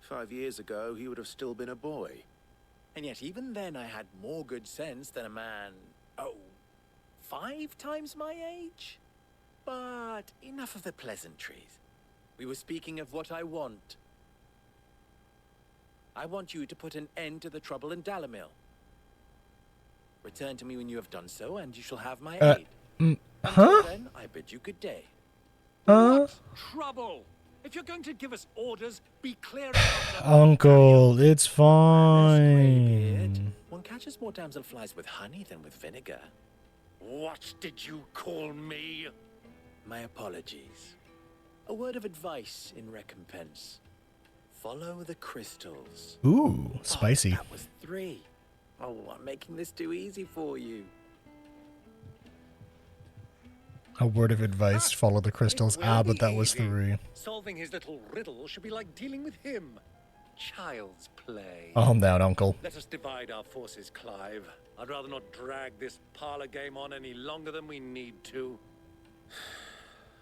5 years ago, he would have still been a boy. And yet even then I had more good sense than a man, 5 times my age? But enough of the pleasantries. We were speaking of what I want. I want you to put an end to the trouble in Dalamil. Return to me when you have done so, and you shall have my aid. Until then, I bid you good day. What trouble? If you're going to give us orders, be clear about them. Uncle, it's fine. One catches more damselflies with honey than with vinegar. What did you call me? My apologies. A word of advice in recompense. Follow the crystals. Ooh, spicy. That was 3. Oh, I'm making this too easy for you. A word of advice, follow the crystals. Ah, but that was 3. Solving his little riddle should be like dealing with him. Child's play. Calm down, uncle. Let us divide our forces, Clive. I'd rather not drag this parlor game on any longer than we need to.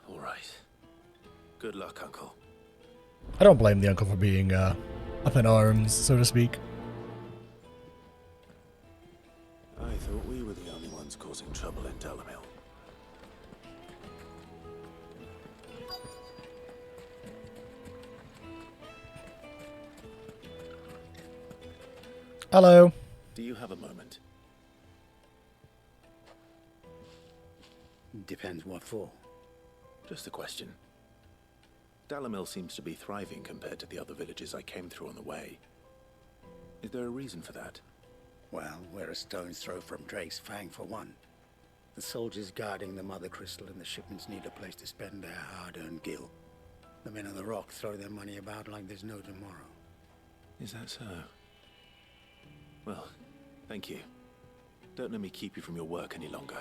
All right. Good luck, Uncle. I don't blame the uncle for being, up in arms, so to speak. I thought we were the only ones causing trouble in Dalamil. Hello. Do you have a moment? Depends what for. Just a question. Dalamil seems to be thriving compared to the other villages I came through on the way. Is there a reason for that? Well, we're a stone's throw from Drake's Fang for one. The soldiers guarding the Mother Crystal and the shipments need a place to spend their hard-earned gil. The men of the Rock throw their money about like there's no tomorrow. Is that so? Well, thank you. Don't let me keep you from your work any longer.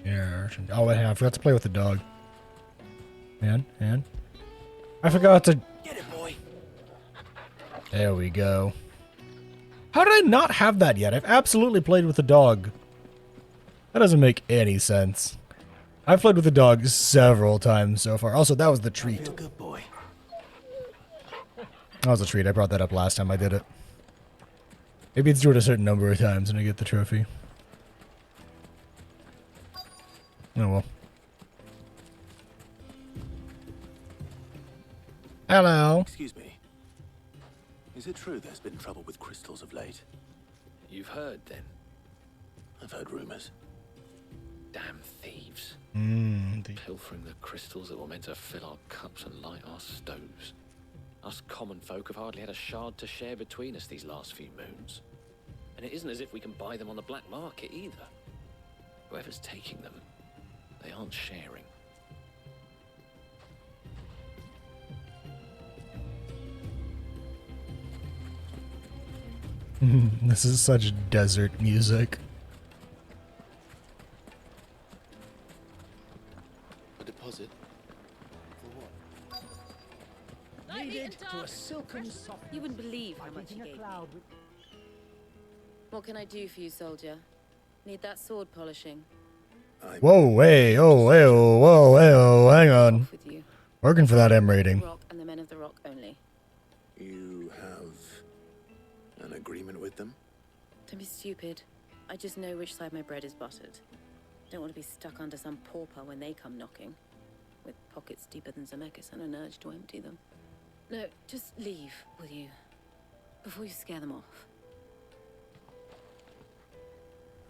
Yeah. Oh, I forgot to play with the dog. And I forgot to. Get it, boy. There we go. How did I not have that yet? I've absolutely played with the dog. That doesn't make any sense. I've played with the dog several times so far. Also, that was the treat. Good boy. That was a treat. I brought that up last time I did it. Maybe it's do it a certain number of times and I get the trophy. Oh well. Hello. Excuse me. Is it true there's been trouble with crystals of late? You've heard, then? I've heard rumors. Damn thieves. Pilfering the crystals that were meant to fill our cups and light our stoves. Us common folk have hardly had a shard to share between us these last few moons. And it isn't as if we can buy them on the black market either. Whoever's taking them, they aren't sharing. This is such desert music. A deposit? For what? Needed to a silken soft. You wouldn't believe how much he gave me. What can I do for you, soldier? Need that sword polishing? Whoa, hey, oh, hey, oh, whoa, hey, oh, hang on. Working for that M rating. Rock and the men of the Rock only. You have an agreement with them? Don't be stupid. I just know which side my bread is buttered. Don't want to be stuck under some pauper when they come knocking. With pockets deeper than Zemeckis and an urge to empty them. No, just leave, will you? Before you scare them off.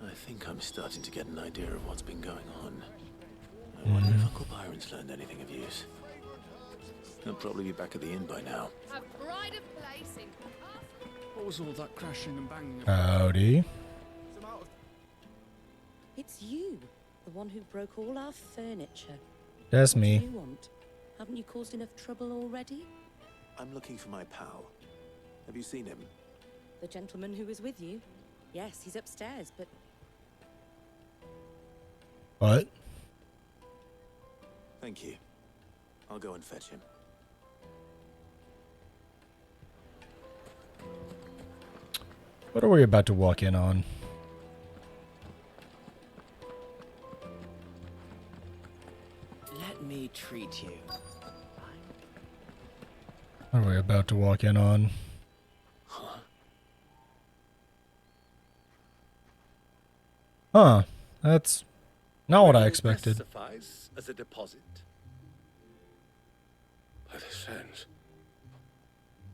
I think I'm starting to get an idea of what's been going on. I wonder if Uncle Byron's learned anything of use. He'll probably be back at the inn by now. Have pride of place in What was all that crashing and banging? Howdy. It's you, the one who broke all our furniture. That's What me. do you want? Haven't you caused enough trouble already? I'm looking for my pal. Have you seen him? The gentleman who was with you? Yes, he's upstairs, but What? Thank you. I'll go and fetch him. What are we about to walk in on? Let me treat you. What are we about to walk in on? Huh. That's not what I expected. Suffice as a deposit. By the sands.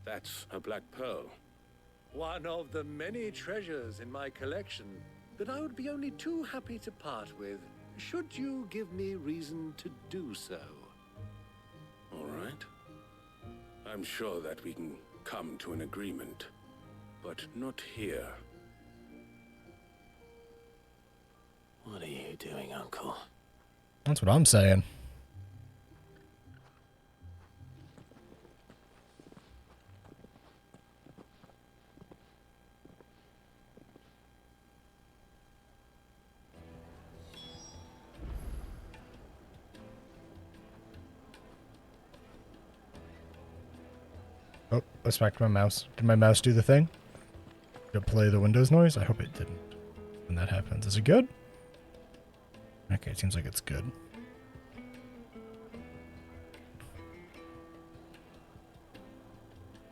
That's a black pearl. One of the many treasures in my collection that I would be only too happy to part with, should you give me reason to do so. All right. I'm sure that we can come to an agreement, but not here. What are you doing, Uncle? That's what I'm saying. I smacked my mouse. Did my mouse do the thing? Did it play the Windows noise? I hope it didn't. When that happens. Is it good? Okay, it seems like it's good.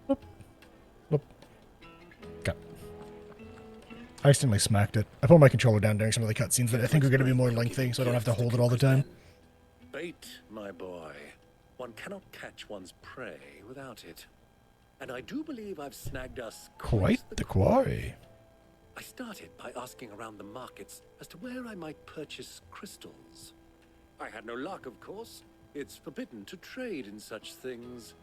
Whoop. Whoop. Okay. I accidentally smacked it. I pulled my controller down during some of the cutscenes that I think are going to be more lengthy, so I don't have to hold it all the time. Bait, my boy. One cannot catch one's prey without it. And I do believe I've snagged us Quite the quarry. I started by asking around the markets as to where I might purchase crystals. I had no luck, of course. It's forbidden to trade in such things.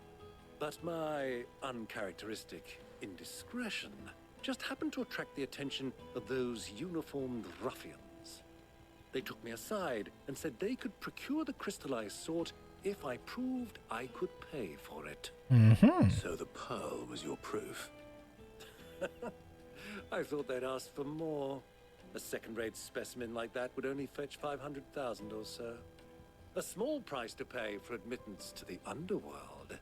But my uncharacteristic indiscretion just happened to attract the attention of those uniformed ruffians. They took me aside and said they could procure the crystal I sought if I proved I could pay for it. Mm-hmm. So the pearl was your proof? I thought they'd ask for more. A second-rate specimen like that would only fetch 500,000 or so. A small price to pay for admittance to the underworld.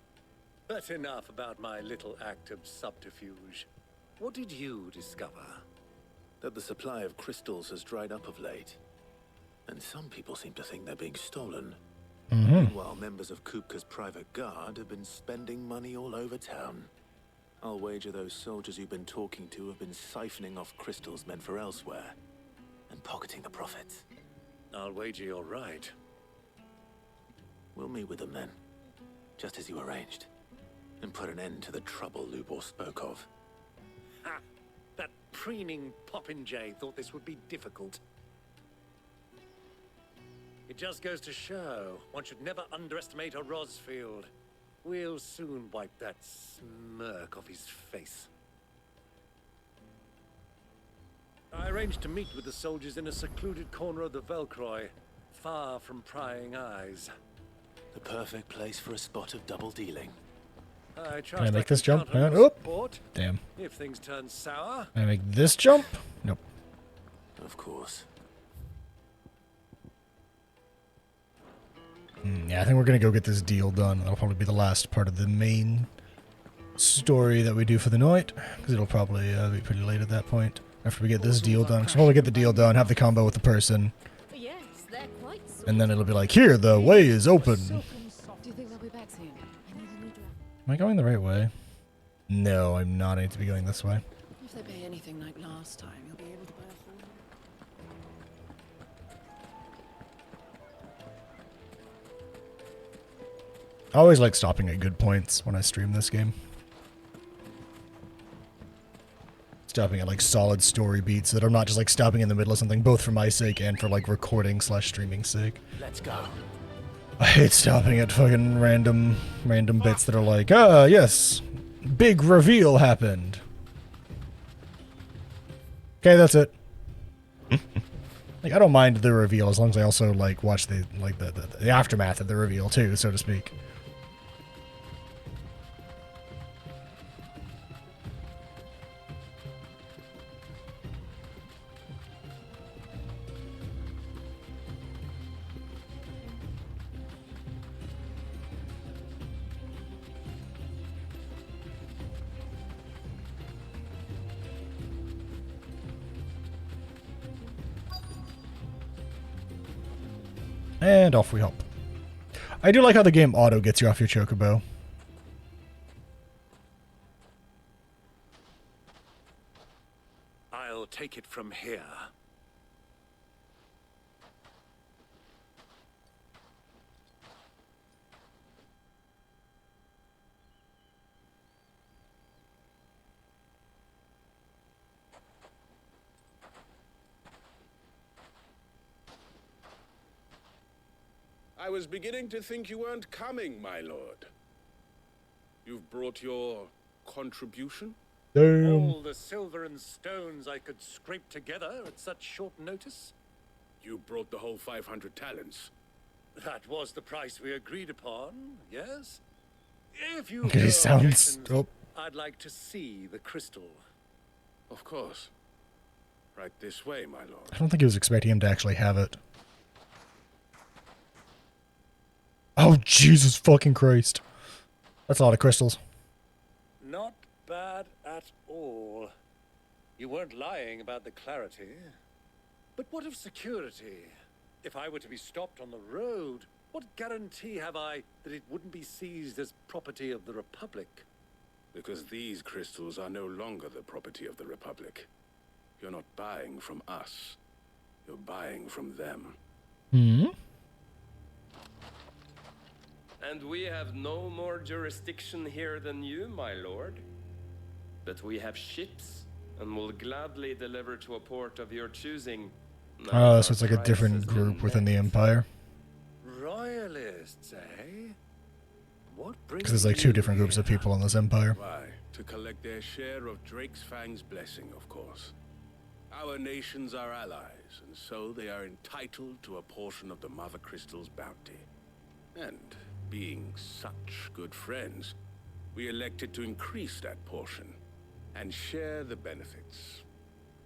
But enough about my little act of subterfuge. What did you discover? That the supply of crystals has dried up of late. And some people seem to think they're being stolen. Mm-hmm. Meanwhile, members of Kupka's private guard have been spending money all over town. I'll wager those soldiers you've been talking to have been siphoning off crystals meant for elsewhere, and pocketing the profits. I'll wager you're right. We'll meet with them then, just as you arranged, and put an end to the trouble Lubor spoke of. Ha! That preening popinjay thought this would be difficult. It just goes to show one should never underestimate a Rosfield. We'll soon wipe that smirk off his face. I arranged to meet with the soldiers in a secluded corner of the Velcroy, far from prying eyes. The perfect place for a spot of double dealing. Can I make this jump? Hang on. Oop. Damn. If things turn sour. Can I make this jump? Nope. Of course. Yeah, I think we're going to go get this deal done. That'll probably be the last part of the main story that we do for the night, because it'll probably be pretty late at that point after we get this deal done. So we'll get the deal done, have the combo with the person, and then it'll be like, here, the way is open. Do you think they'll be back soon? I need a new dress. Am I going the right way? No, I'm not. I need to be going this way. If they pay anything like last time, you'll be able to buy a whole... I always like stopping at good points when I stream this game. Stopping at like solid story beats so that I'm not just like stopping in the middle of something, both for my sake and for like recording/streaming sake. Let's go. I hate stopping at fucking random bits that are like, ah, yes, big reveal happened. Okay, that's it. Like, I don't mind the reveal as long as I also like watch the aftermath of the reveal too, so to speak. And off we hop. I do like how the game auto gets you off your chocobo. I'll take it from here. I was beginning to think you weren't coming, my lord. You've brought your contribution? Damn. All the silver and stones I could scrape together at such short notice? You brought the whole 500 talents. That was the price we agreed upon, yes? If you Okay, sounds... Oh. I'd like to see the crystal. Of course. Right this way, my lord. I don't think he was expecting him to actually have it. Oh, Jesus fucking Christ. That's a lot of crystals. Not You weren't lying about the clarity. But what of security? If I were to be stopped on the road, what guarantee have I that it wouldn't be seized as property of the Republic? Because these crystals are no longer the property of the Republic. You're not buying from us. You're buying from them. Hmm? And we have no more jurisdiction here than you, my lord. But we have ships, and will gladly deliver to a port of your choosing. Oh, so it's like a different group within the Empire. Royalists, eh? What brings Because there's like two different groups of people in this Empire. Why? To collect their share of Drake's Fang's blessing, of course. Our nations are allies, and so they are entitled to a portion of the Mother Crystal's bounty. And being such good friends, we elected to increase that portion and share the benefits.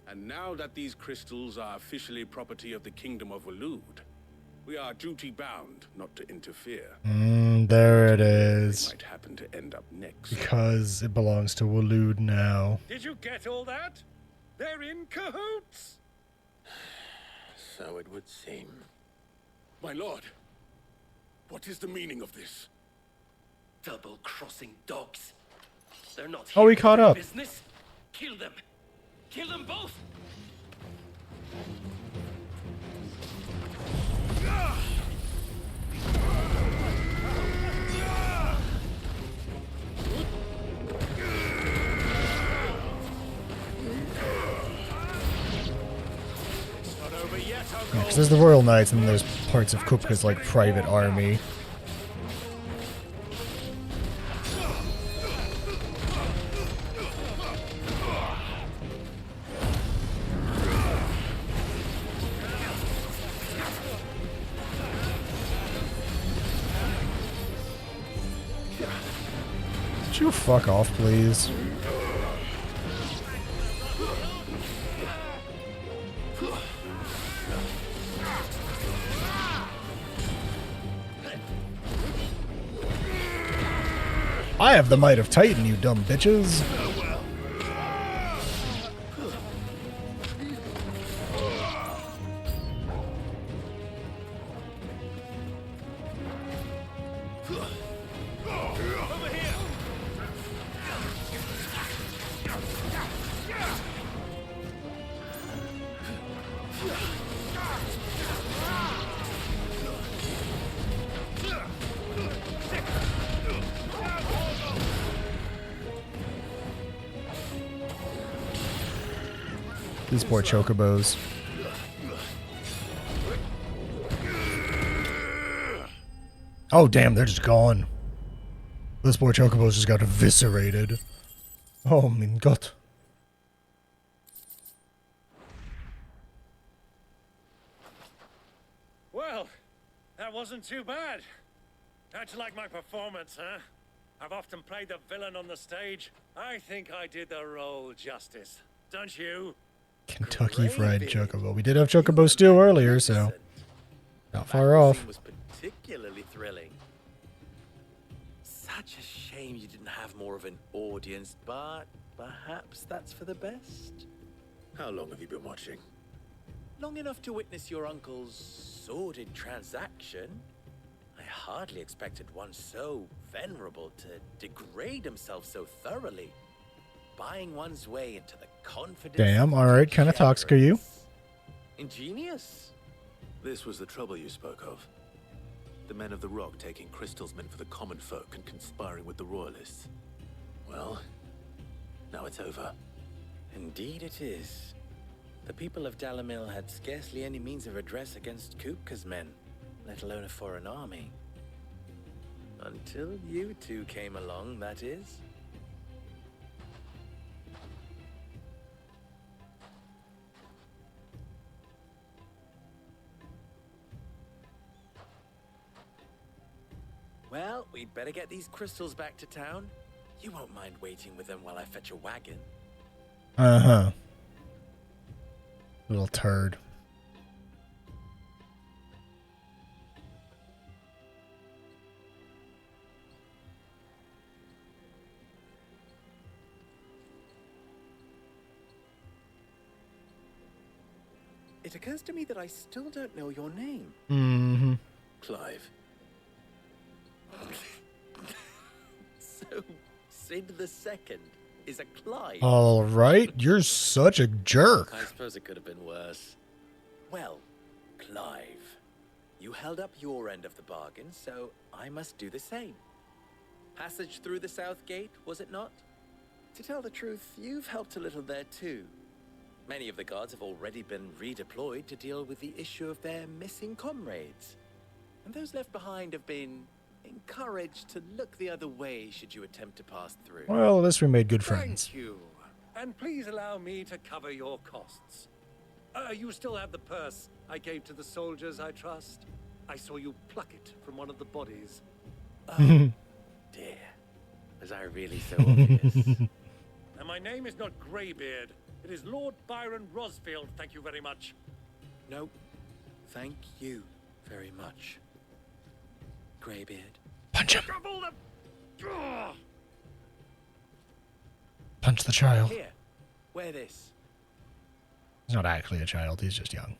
And now that these crystals are officially property of the Kingdom of Waloed, we are duty-bound not to interfere. There it is. Might happen to end up next. Because it belongs to Waloed now. Did you get all that? They're in cahoots! So it would seem. My lord, what is the meaning of this? Double-crossing dogs. They're not Oh, here he for caught their up. business. Kill them. Kill them both. Because there's the Royal Knights and then there's parts of Kupka's like private army. Would you fuck off, please? I have the might of Titan, you dumb bitches. These poor chocobos. Oh damn, they're just gone. This poor chocobos just got eviscerated. Oh mein Gott. Well, that wasn't too bad. How'd you like my performance, huh? I've often played the villain on the stage. I think I did the role justice. Don't you? Kentucky Fried Chocobo. We did have Chocobo Stew earlier, so not far off. Was particularly thrilling. Such a shame you didn't have more of an audience, but perhaps that's for the best. How long have you been watching? Long enough to witness your uncle's sordid transaction. I hardly expected one so venerable to degrade himself so thoroughly. Buying one's way into the confidence. Damn, alright, kind of toxic are you? Ingenious. This was the trouble you spoke of. The men of the Rock taking crystals meant for the common folk and conspiring with the Royalists. Well, now it's over. Indeed it is. The people of Dalamil had scarcely any means of redress against Kupka's men, let alone a foreign army. Until you two came along, that is. Well, we'd better get these crystals back to town. You won't mind waiting with them while I fetch a wagon. Uh-huh. Little turd. it occurs to me that I still don't know your name. Mm-hmm. Clive. So, Sid the Second is a Clive. All right, you're such a jerk. I suppose it could have been worse. Well, Clive, you held up your end of the bargain, so I must do the same. Passage through the south gate, was it not? To tell the truth, you've helped a little there too. Many of the guards have already been redeployed to deal with the issue of their missing comrades. And those left behind have been encouraged to look the other way should you attempt to pass through. Well, at least we made good friends. Thank you. And please allow me to cover your costs. You still have the purse I gave to the soldiers, I trust? I saw you pluck it from one of the bodies. Oh, dear. Was I really so obvious? And my name is not Greybeard. It is Lord Byron Rosfield, thank you very much. No, thank you very much, Greybeard. Punch him. Punch the child. Here, wear this. He's not actually a child, he's just young.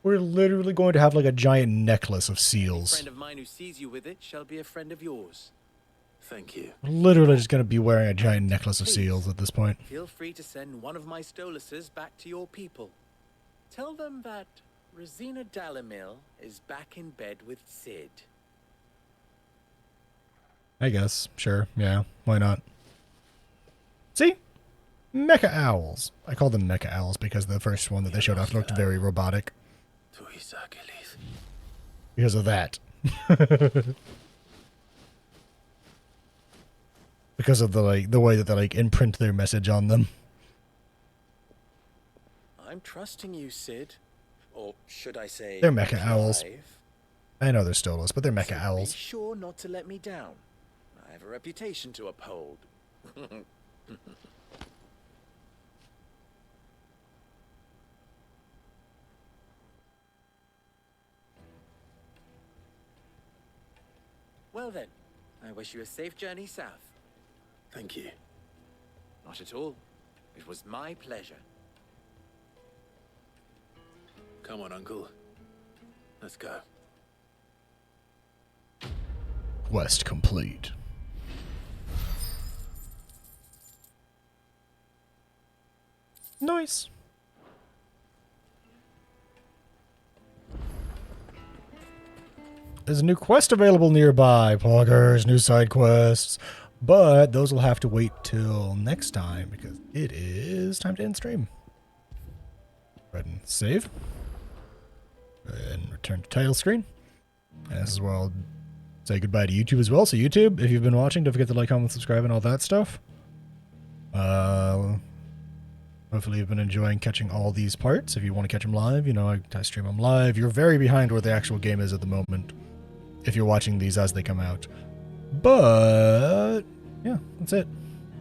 We're literally going to have like a giant necklace of A seals. friend of mine who sees you with it shall be a friend of yours. Thank you. We're literally just going to be wearing a giant necklace of seals at this point. Feel free to send one of my Stoluses back to your people. Tell them that Rosina Dalamil is back in bed with Sid. I guess. Sure. Yeah. Why not? See? Mecha owls. I call them mecha owls because the first one that they showed off looked very robotic. Because of that. Because of the way that they imprint their message on them. I'm trusting you, Sid. Or should I say... They're mecha owls. Clive. I know they're Stolas, but they're mecha So owls. Be sure not to let me down. I have a reputation to uphold. Well then, I wish you a safe journey south. Thank you. Not at all. It was my pleasure. Come on, Uncle. Let's go. Quest complete. Nice. There's a new quest available nearby. Poggers, new side quests. But those will have to wait till next time because it is time to end stream. Go ahead and save. And return to title screen. And this is where I'll say goodbye to YouTube as well. So YouTube, if you've been watching, don't forget to like, comment, subscribe, and all that stuff. Hopefully you've been enjoying catching all these parts. If you want to catch them live, you know, I stream them live. You're very behind where the actual game is at the moment if you're watching these as they come out. But, yeah, that's it.